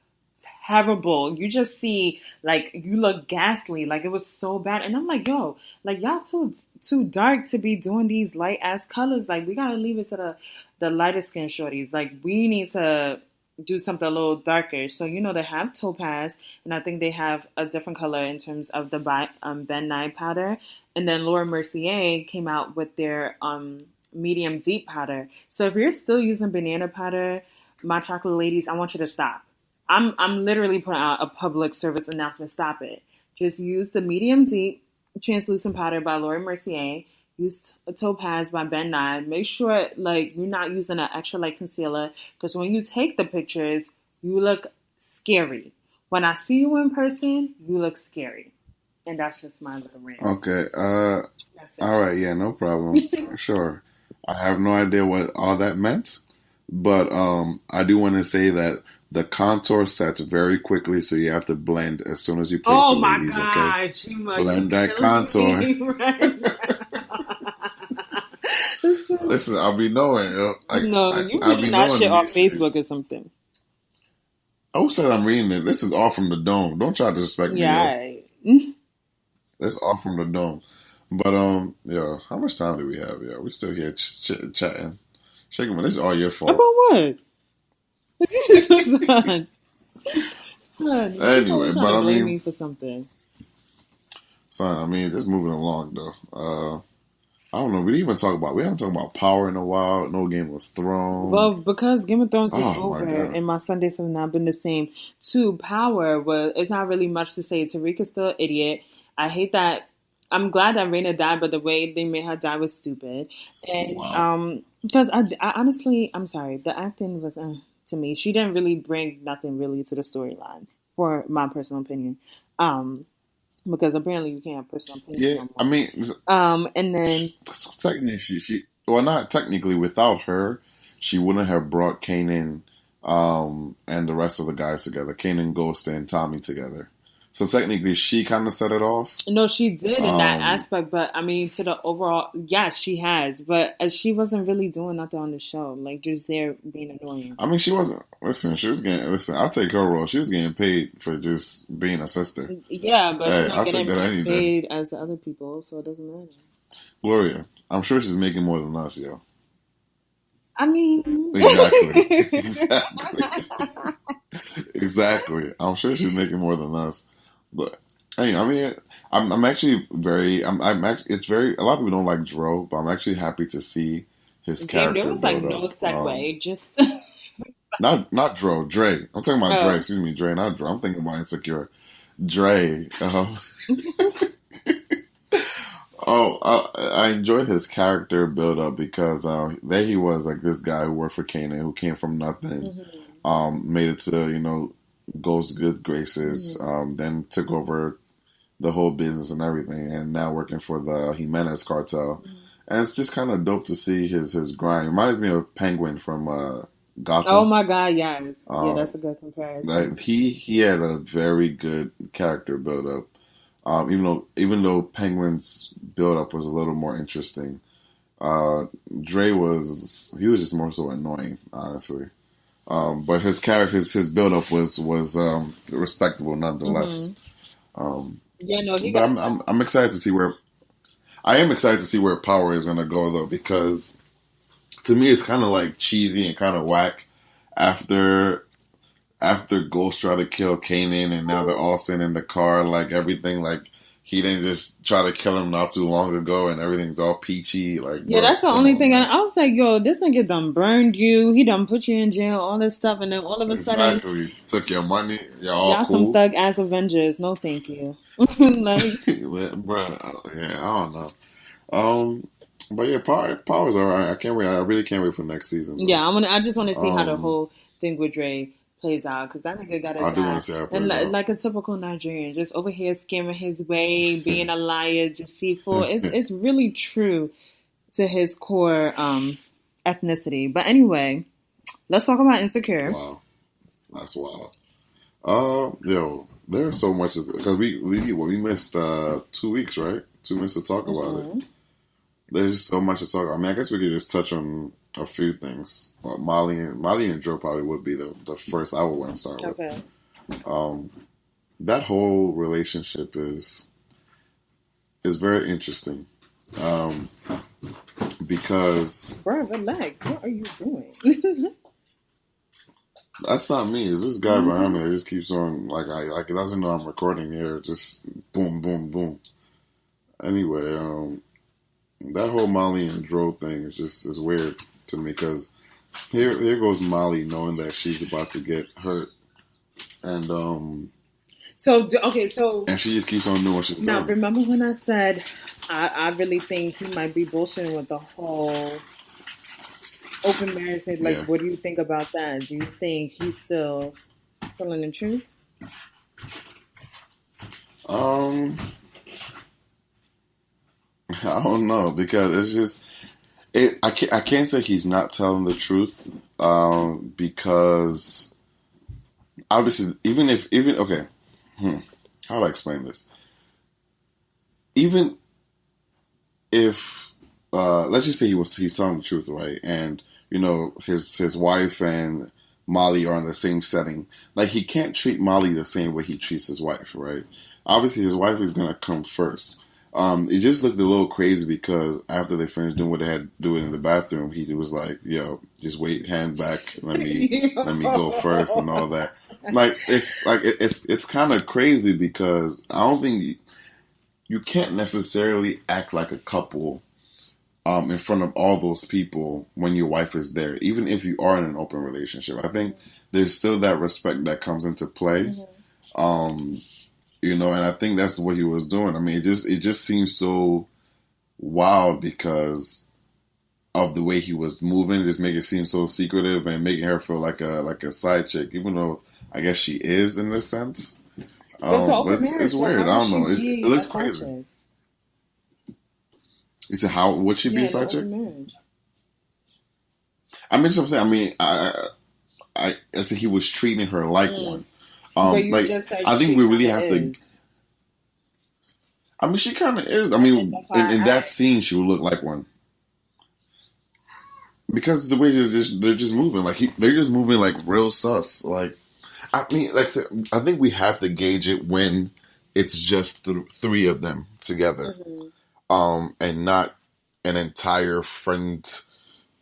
terrible. You just see, like, you look ghastly. Like, it was so bad. And I'm like, yo, like, y'all too dark to be doing these light ass colors. Like, we gotta leave it to the lighter skin shorties. Like, we need to do something a little darker. So, you know, they have topaz, and I think they have a different color in terms of the Ben Nye powder. And then Laura Mercier came out with their medium deep powder. So if you're still using banana powder, my chocolate ladies, I want you to stop. I'm literally putting out a public service announcement. Stop it. Just use the medium deep translucent powder by Laura Mercier. Use a topaz by Ben Nye. Make sure like you're not using an extra light concealer because when you take the pictures, you look scary. When I see you in person, you look scary. And that's just my little rant. Okay. All right. Yeah, no problem. Sure. I have no idea what all that meant, but I do want to say that the contour sets very quickly, so you have to blend as soon as you place the ladies. God, okay, Chima, blend that contour. Listen, I'll be knowing. You reading that shit off Facebook or something. Who said I'm reading it? This is all from the dome. Don't try to disrespect me. Yeah, right. That's all from the dome. But yeah, how much time do we have? Yeah, we still here chatting. Shaking, this is all your fault. About what? Son, anyway, but I mean, me for something. Son, I mean, just moving along though. I don't know. We haven't talked about Power in a while. No Game of Well, Thrones. because Game of Thrones is Oh my over god. and my Sundays have not been the same. Two, Power was it's not really much to say. Tariq's still an idiot. I hate that. I'm glad that Raina died, but the way they made her die was stupid. And Wow. because I honestly, I'm sorry, the acting was to me. She didn't really bring nothing really to the storyline, for my personal opinion. Because apparently you can't have personal opinions Yeah, no I more. mean, And then technically, she well, not technically. Without her, she wouldn't have brought Kanan and the rest of the guys together. Kanan, Ghost, and Tommy together. So technically, she kind of set it off. no, she did in that Um, aspect, but I mean, to the overall, yes, she has, but she wasn't really doing nothing on the show, like just there being annoying. I mean, she wasn't. Listen, she was getting. Listen, I'll take her role. She was getting paid for just being a sister. Yeah, but she's Hey, not I'll take getting that as any day. paid as the other people, so it doesn't matter. Gloria, I'm sure she's making more than us, yo. I mean, Exactly. Exactly. I'm sure she's making more than us. But hey, I mean, I'm actually very. I'm actually. It's very. A lot of people don't like Dro, but I'm actually happy to see his Damn, there character was like build no up. segue, just Not Dro, Dre. I'm talking about Dre. oh, Excuse me, Dre, not Dro. I'm thinking about Insecure. Dre. Oh, I enjoyed his character build up because there he was, like this guy who worked for Kanan, who came from nothing, mhm, made it to Ghost's good graces, mhm, then took over the whole business and everything, and now working for the Jimenez cartel. mhm. And it's just kind of dope to see his grind. Reminds me of Penguin from Oh Gotham. my God, yes, yeah, Um, that's a good comparison. like he had a very good character build up. Even though Penguin's build up was a little more interesting, Dre he was just more so annoying, honestly. But his character, his build up was respectable nonetheless. Hmm. Um, Yeah, no, he but got I'm excited to see where I am excited to see where Power is gonna go though, because to me it's kind of like cheesy and kind of whack after Ghost tried to kill Kanan, and now they're all sitting in the car, like everything, like he didn't just try to kill him not too long ago, and everything's all peachy. Like, yeah, bro, that's the come only on, thing. man. I was like, yo, this nigga done burned you. He done put you in jail, all this stuff, and then all of a sudden, Exactly. Took your money. You're all y'all some cool, thug ass Avengers. No, thank you. Like, bro. Yeah, I don't know. But yeah, Power's alright. I can't wait. I really can't wait for next season yeah, though. I just want to see how the Um, whole thing with Dre plays out because that nigga got to I do want die. to see how it And plays out. like a typical Nigerian, just over here scamming his way, being a liar, deceitful. It's really true to his core ethnicity. But anyway, let's talk about Insecure. Wow, that's wild. Yo, there's so much because we missed 2 weeks, right? 2 weeks to talk about it. Hmm. There's so much to talk about. I mean, I guess we could just touch on a few things. Well, Molly and Joe probably would be the first I would want to start with. Okay. Um, that whole relationship is very interesting. Um, because Bro, relax. What are you doing? that's not me. It's this guy behind me that just keeps on like it doesn't know I'm recording here. Just boom, boom, boom. Anyway, that whole Molly and Dro thing is weird to me because here goes Molly knowing that she's about to get hurt, and So she just keeps on doing what she's now doing. remember when I said I really think he might be bullshitting with the whole open marriage thing? Like, Yeah. what do you think about that? Do you think he's still telling the truth? I don't know because it's just I can't say he's not telling the truth because obviously even okay, how do I explain this? Even if let's just say he's telling the truth, right? And his wife and Molly are in the same setting. Like he can't treat Molly the same way he treats his wife, right? Obviously, his wife is gonna come first. It just looked a little crazy because after they finished doing what they had to do in the bathroom, he was like, "Yo, just wait, hand back, let me go first and all that." It's kind of crazy because I don't think you can't necessarily act like a couple in front of all those people when your wife is there, even if you are in an open relationship. I think there's still that respect that comes into play. You know, and I think that's what he was doing. I mean, it just seems so wild because of the way he was moving, just make it seem so secretive and making her feel like a side chick, even though I guess she is in this sense. But it's weird. I don't know. It looks crazy. Chick? You said, how would she be a side chick? I mean, what I'm saying. I mean, I said he was treating her like one. Like I think we really have to. I mean, she kind of is. I mean, in that scene, she would look like one. Because the way they're just moving, like they're just moving like real sus. Like, I mean, like I think we have to gauge it when it's just the three of them together, and not an entire friend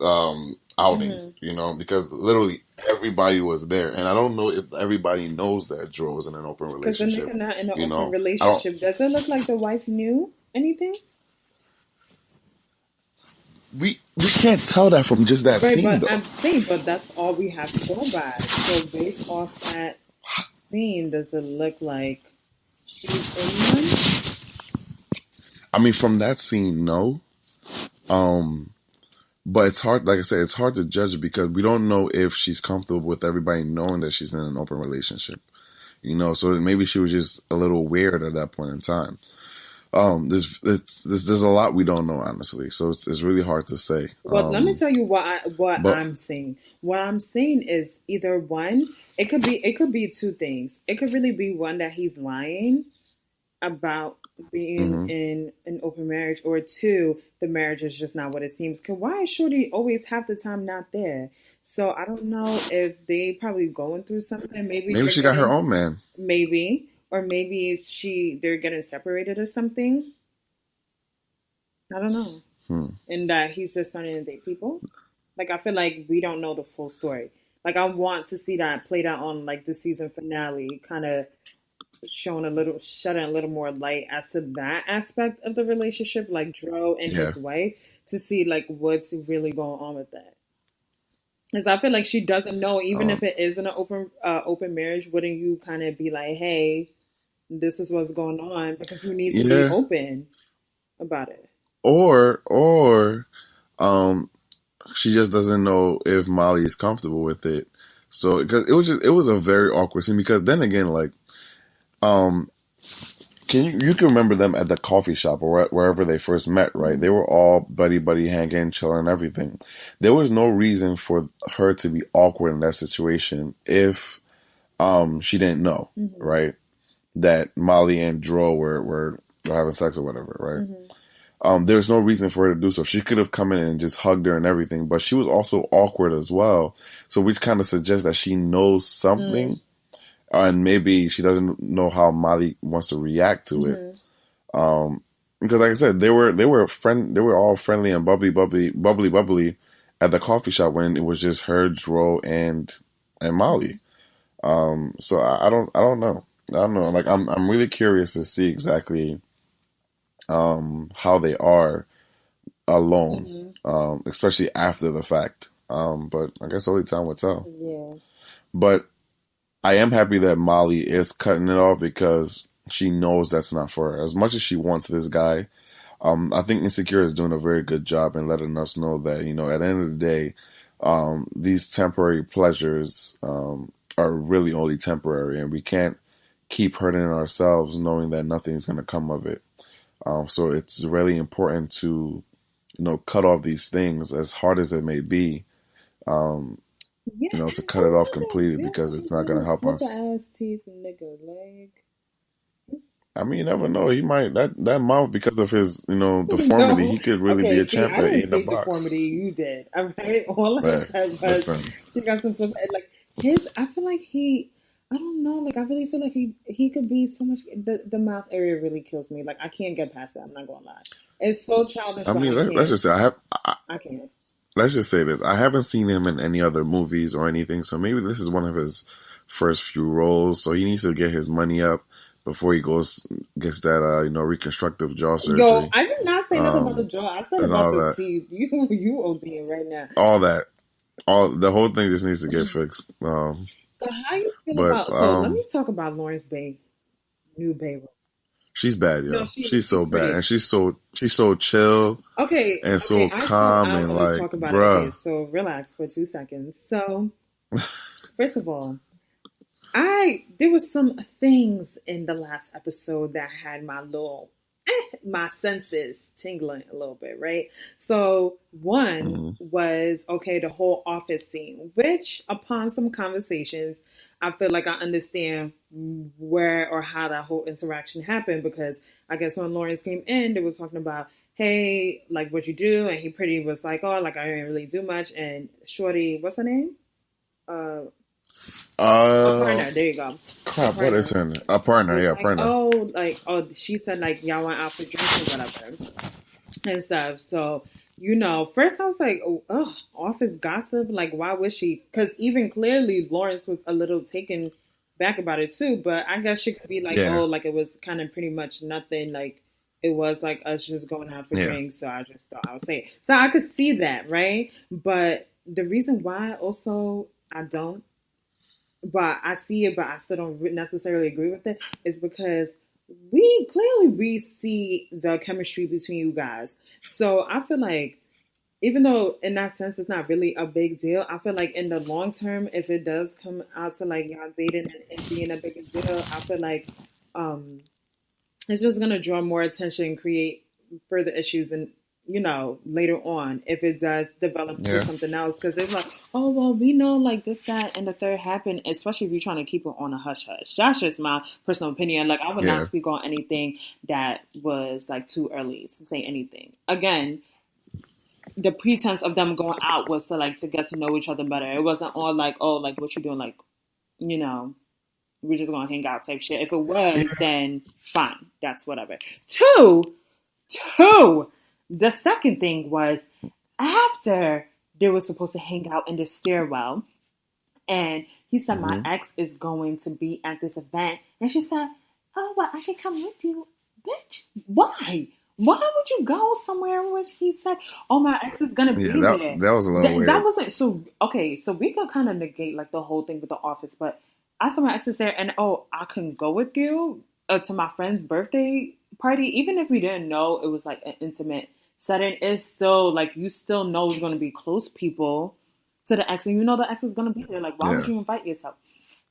outing. You know, because literally everybody was there, and I don't know if everybody knows that Joe was in an open relationship. Because the nigga not in an open relationship. Does it look like the wife knew anything? We can't tell that from just that scene, but though. I'm saying, but that's all we have to go by. So based off that scene, does it look like she's in one? I mean, from that scene, no. But it's hard, like I said, it's hard to judge because we don't know if she's comfortable with everybody knowing that she's in an open relationship. You know, so maybe she was just a little weird at that point in time. There's a lot we don't know, honestly. So it's really hard to say. Well, let me tell you what I'm saying. What I'm saying is either one, it could be two things. It could really be one that he's lying about being in an open marriage, or two, the marriage is just not what it seems. Cause why is Shorty always half the time not there? So I don't know if they probably going through something. Maybe she got her own man. Maybe. Or maybe they're getting separated or something. I don't know. And that he's just starting to date people. Like, I feel like we don't know the full story. Like, I want to see that played out on, like, the season finale, kind of shedding a little more light as to that aspect of the relationship, like Dro and his wife, to see, like, what's really going on with that. Because I feel like she doesn't know, even if it is in an open marriage, wouldn't you kind of be like, hey, this is what's going on, because you need to be open about it. Or she just doesn't know if Molly is comfortable with it. So, because it was a very awkward scene, because then again, like, you can remember them at the coffee shop or wherever they first met, right? They were all buddy hanging, chilling, everything. There was no reason for her to be awkward in that situation if she didn't know, right? That Molly and Dro were having sex or whatever, right? There's no reason for her to do so. She could have come in and just hugged her and everything, but she was also awkward as well. So we kind of suggest that she knows something, and maybe she doesn't know how Molly wants to react to it. Because, like I said, they were all friendly and bubbly at the coffee shop when it was just her, Dro, and Molly. So I don't know. I don't know. Like, I'm really curious to see exactly how they are alone, especially after the fact. But I guess only time will tell. Yeah. But I am happy that Molly is cutting it off, because she knows that's not for her. As much as she wants this guy, I think Insecure is doing a very good job in letting us know that, you know, at the end of the day, these temporary pleasures are really only temporary, and we can't keep hurting ourselves knowing that nothing's going to come of it. So it's really important to, you know, cut off these things, as hard as it may be, you know, to cut it off completely, because it's not going to help us. Ass teeth, nigga, like. I mean, you never know. He might, that mouth, because of his, you know, deformity, he could really be a champ at eating a box. Deformity, you did. All right, all I said was he got some stuff like his. I feel like I don't know. Like, I really feel like he could be so much. The mouth area really kills me. Like, I can't get past that. I'm not gonna lie. It's so childish. I mean, let's just say I can't. Let's just say this. I haven't seen him in any other movies or anything, so maybe this is one of his first few roles. So he needs to get his money up before he gets that, you know, reconstructive jaw surgery. Yo, I did not say say nothing about the jaw. I said and about all the that. teeth. You ODing right now. All that. The whole thing just needs to get fixed. So how you feel But about? So let me talk about Lawrence Bay, new Bay. she's bad, yo. No, She's so bad, pretty. and she's so chill Okay, and so calm I'll and only like, talk about it. bruh. Okay, so relax for 2 seconds. So first of all, there was some things in the last episode that had my senses tingling a little bit, right? So one was the whole office scene, which upon some conversations, I feel like I understand where or how that whole interaction happened, because I guess when Lawrence came in, they were talking about, hey, like what you do, and he pretty was like, oh, like I didn't really do much, and Shorty, what's her name? A partner. There you go. Crap, what is her name? A partner, yeah, partner. She said like y'all went out for drinks or whatever and stuff. So first I was like, oh, office gossip. Like, why would she? Because even clearly Lawrence was a little taken back about it too. But I guess she could be like, oh, like it was kind of pretty much nothing. Like it was like us just going out for drinks. So I just thought I would say it. So I could see that, right? But the reason why also I don't. But I see it, but I still don't necessarily agree with it, is because we see the chemistry between you guys. So I feel like, even though in that sense it's not really a big deal, I feel like in the long term, if it does come out to like y'all dating and it being a big deal, I feel like it's just gonna draw more attention, create further issues, and later on, if it does develop to something else, because it's like, oh, well, we know like this, that, and the third happened, especially if you're trying to keep it on a hush hush. That's just my personal opinion. Like, I would not speak on anything that was like too early to say anything. Again, the pretense of them going out was to get to know each other better. It wasn't all like, oh, like what you doing, like, we're just gonna hang out type shit. If it was, then fine, that's whatever. Two. The second thing was, after they were supposed to hang out in the stairwell, and he said, my ex is going to be at this event. And she said, oh, well, I can come with you. Bitch, why? Why would you go somewhere in which he said, oh, my ex is going to be there? That was a little weird. That wasn't, so we could kind of negate like the whole thing with the office, but I saw my ex is there, and I can go with you to my friend's birthday party, even if we didn't know it was like an intimate setting. It's still like, you still know it's going to be close people to the ex, and the ex is going to be there. Like, why would you invite yourself?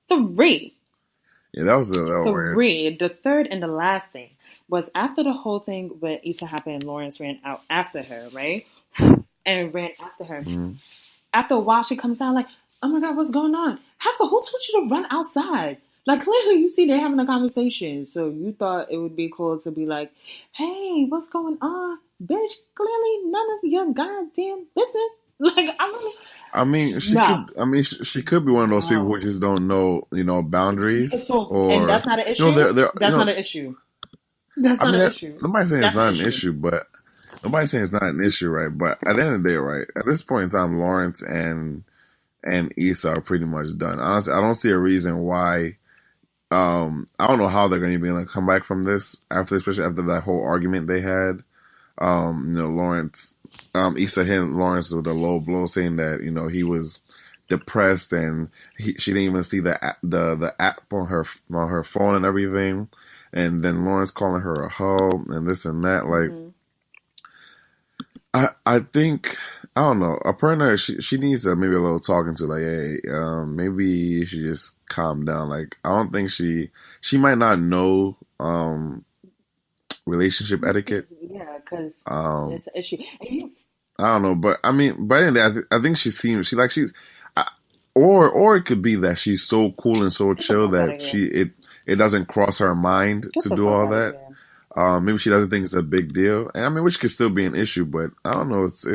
3. Yeah, that was a little weird. The third and the last thing was, after the whole thing with Issa happened, Lawrence ran out after her, right? And ran after her. After a while, she comes out like, oh my God, what's going on? Who told you to run outside? Like, clearly you see they're having a conversation. So you thought it would be cool to be like, hey, what's going on? Bitch, clearly none of your goddamn business. Like, she could be one of those people who just don't know, boundaries. And that's not an issue? That's not an issue. That's not an issue. Nobody's saying it's not an issue, but nobody's saying it's not an issue, right? But at the end of the day, right, at this point in time, Lawrence and Issa are pretty much done. Honestly, I don't see a reason why. I don't know how they're going to be able to come back from this especially after that whole argument they had. Lawrence, Issa hit Lawrence with a low blow, saying that he was depressed and she didn't even see the app on her phone and everything. And then Lawrence calling her a hoe and this and that. Like, I think, I don't know, a partner, she needs to maybe a little talking to, like, hey, maybe you should just calm down. Like, I don't think she might not know relationship etiquette. Yeah, because it's an issue. I don't know, but I mean, but anyway, I think or it could be that she's so cool and so chill that it doesn't cross her mind to do all that. Maybe she doesn't think it's a big deal, and I mean, which could still be an issue. But I don't know. It's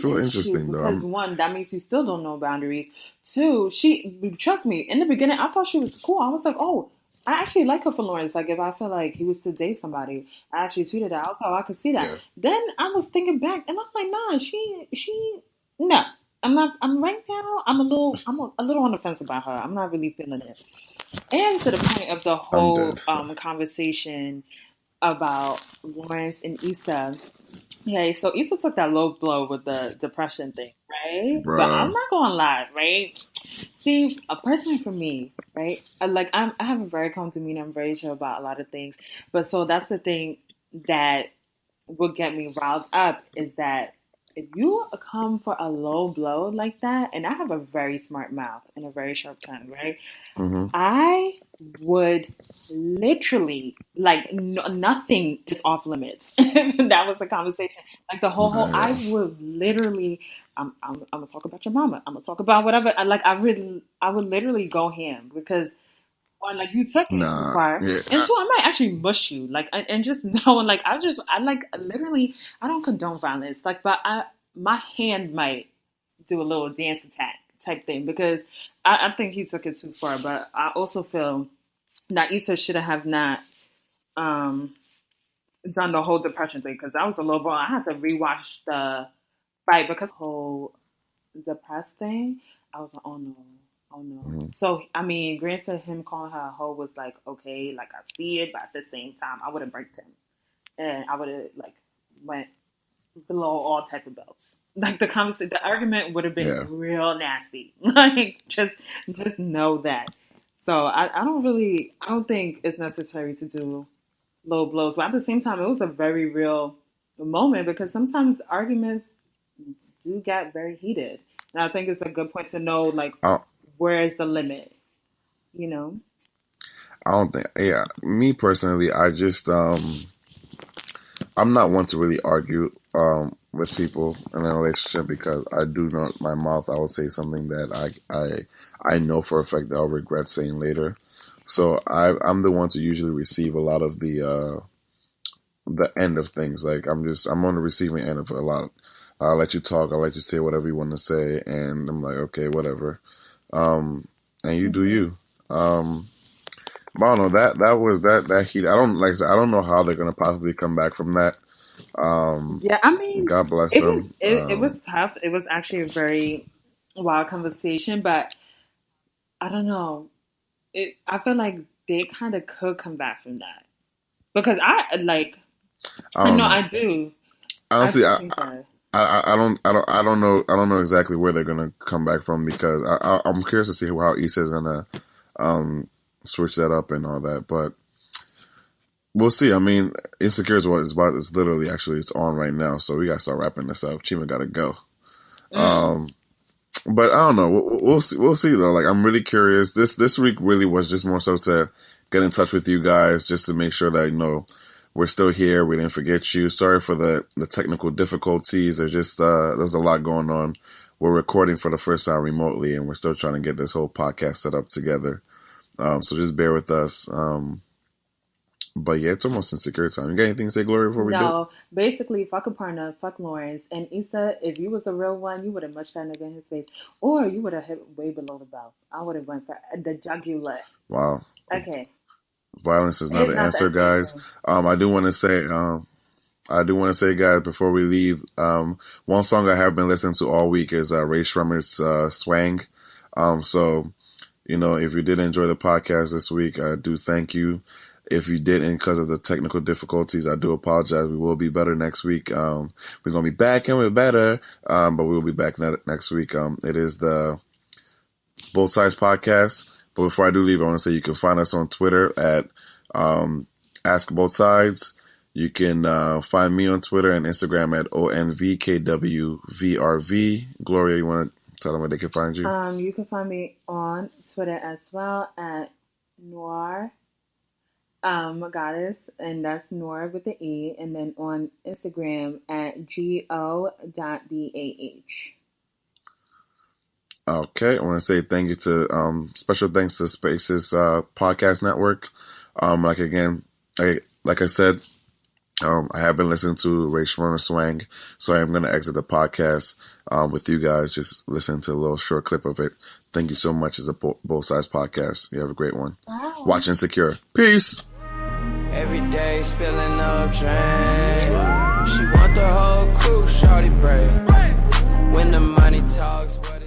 really interesting, though. Because one, that means you still don't know boundaries. 2, trust me. In the beginning, I thought she was cool. I was like, oh, I actually like her for Lawrence. Like, if I feel like he was to date somebody, I actually tweeted that. I was like, I could see that. Yeah. Then I was thinking back, and I'm like, nah, no. I'm not. I'm right now. I'm a little on the fence about her. I'm not really feeling it. And to the point of the whole conversation about Lawrence and Issa, Yeah, so Issa took that low blow with the depression thing, right? But I'm Bruh. not gonna lie, right? See, personally for me, right? I have a very calm demeanor. I'm very chill about a lot of things. But so that's the thing that would get me riled up is that if you come for a low blow like that, and I have a very smart mouth and a very sharp tongue, right? Mm-hmm. I would literally nothing is off limits. That was the conversation. Like the whole Yeah. I would literally I'm gonna talk about your mama. I'm gonna talk about whatever. I would literally go ham because one, like you took it too Nah. far, Yeah. and two, I might actually mush you. Like and just knowing like I like literally I don't condone violence. Like but my hand might do a little dance attack type thing because I think he took it too far. But I also feel that Issa should have not um, done the whole depression thing because that was a low blow. I had to rewatch the fight because the whole depressed thing. I was like, oh no. Oh no. Mm-hmm. So I mean, granted, him calling her a hoe was like okay, like I see it, but at the same time, I would have braked him, and I would have like went below all type of belts. Like the argument would have been real nasty. Like just know that. So I don't think it's necessary to do low blows. But at the same time, it was a very real moment because sometimes arguments do get very heated. And I think it's a good point to know like where is the limit, you know? I don't think. Yeah, me personally, I just I'm not one to really argue with people in a relationship because I do not my mouth. I would say something that I know for a fact that I'll regret saying later. So I'm the one to usually receive a lot of the end of things. Like I'm on the receiving end of a lot. I'll let you talk. I'll let you say whatever you want to say, and I'm like, okay, whatever. And you do you. But I don't know that was that heat. I don't know how they're gonna possibly come back from that. Yeah, I mean, God bless them. It was tough. It was actually a very wild conversation, but I don't know. I feel like they kind of could come back from that because I don't know. I do. Honestly, I don't know exactly where they're gonna come back from because I'm curious to see how Issa is gonna switch that up and all that, but we'll see. I mean, Insecure is what it's about. It's literally it's on right now, so we gotta start wrapping this up. Chima gotta go. But I don't know. We'll see. We'll see though. Like I'm really curious. This week really was just more so to get in touch with you guys, just to make sure that we're still here. We didn't forget you. Sorry for the technical difficulties. There's a lot going on. We're recording for the first time remotely, and we're still trying to get this whole podcast set up together. So just bear with us. But yeah, it's almost Insecure time. You got anything to say, Gloria, before we do? No, basically, fuck Aparna, fuck Lawrence. And Issa, if you was the real one, you would have mushed that nigga in his face. Or you would have hit way below the belt. I would have went for the jugular. Wow. Okay. Violence is not the answer, guys. I do want to say, guys, before we leave, one song I have been listening to all week is Raesremmurd's Swang. So, if you did enjoy the podcast this week, I do thank you. If you didn't, because of the technical difficulties, I do apologize. We will be better next week. We're going to be back and we're better, but we will be back next week. It is the Both Sides Podcast. But before I do leave, I want to say you can find us on Twitter at Ask Both Sides. You can find me on Twitter and Instagram at ONVKWVRV. Gloria, you want to tell them where they can find you? You can find me on Twitter as well at Noir Goddess, and that's Noir with the E, and then on Instagram at go.bah. Okay, I want to say thank you to special thanks to Spaces Podcast Network. Like I said, I have been listening to Raesremmurd's Swang, so I am going to exit the podcast with you guys. Just listen to a little short clip of it. Thank you so much. It's a Both Sides Podcast. You have a great one. Wow. Watch Insecure. Peace. Every day spilling up drink. She want the whole crew, shawty brave. When the money talks, what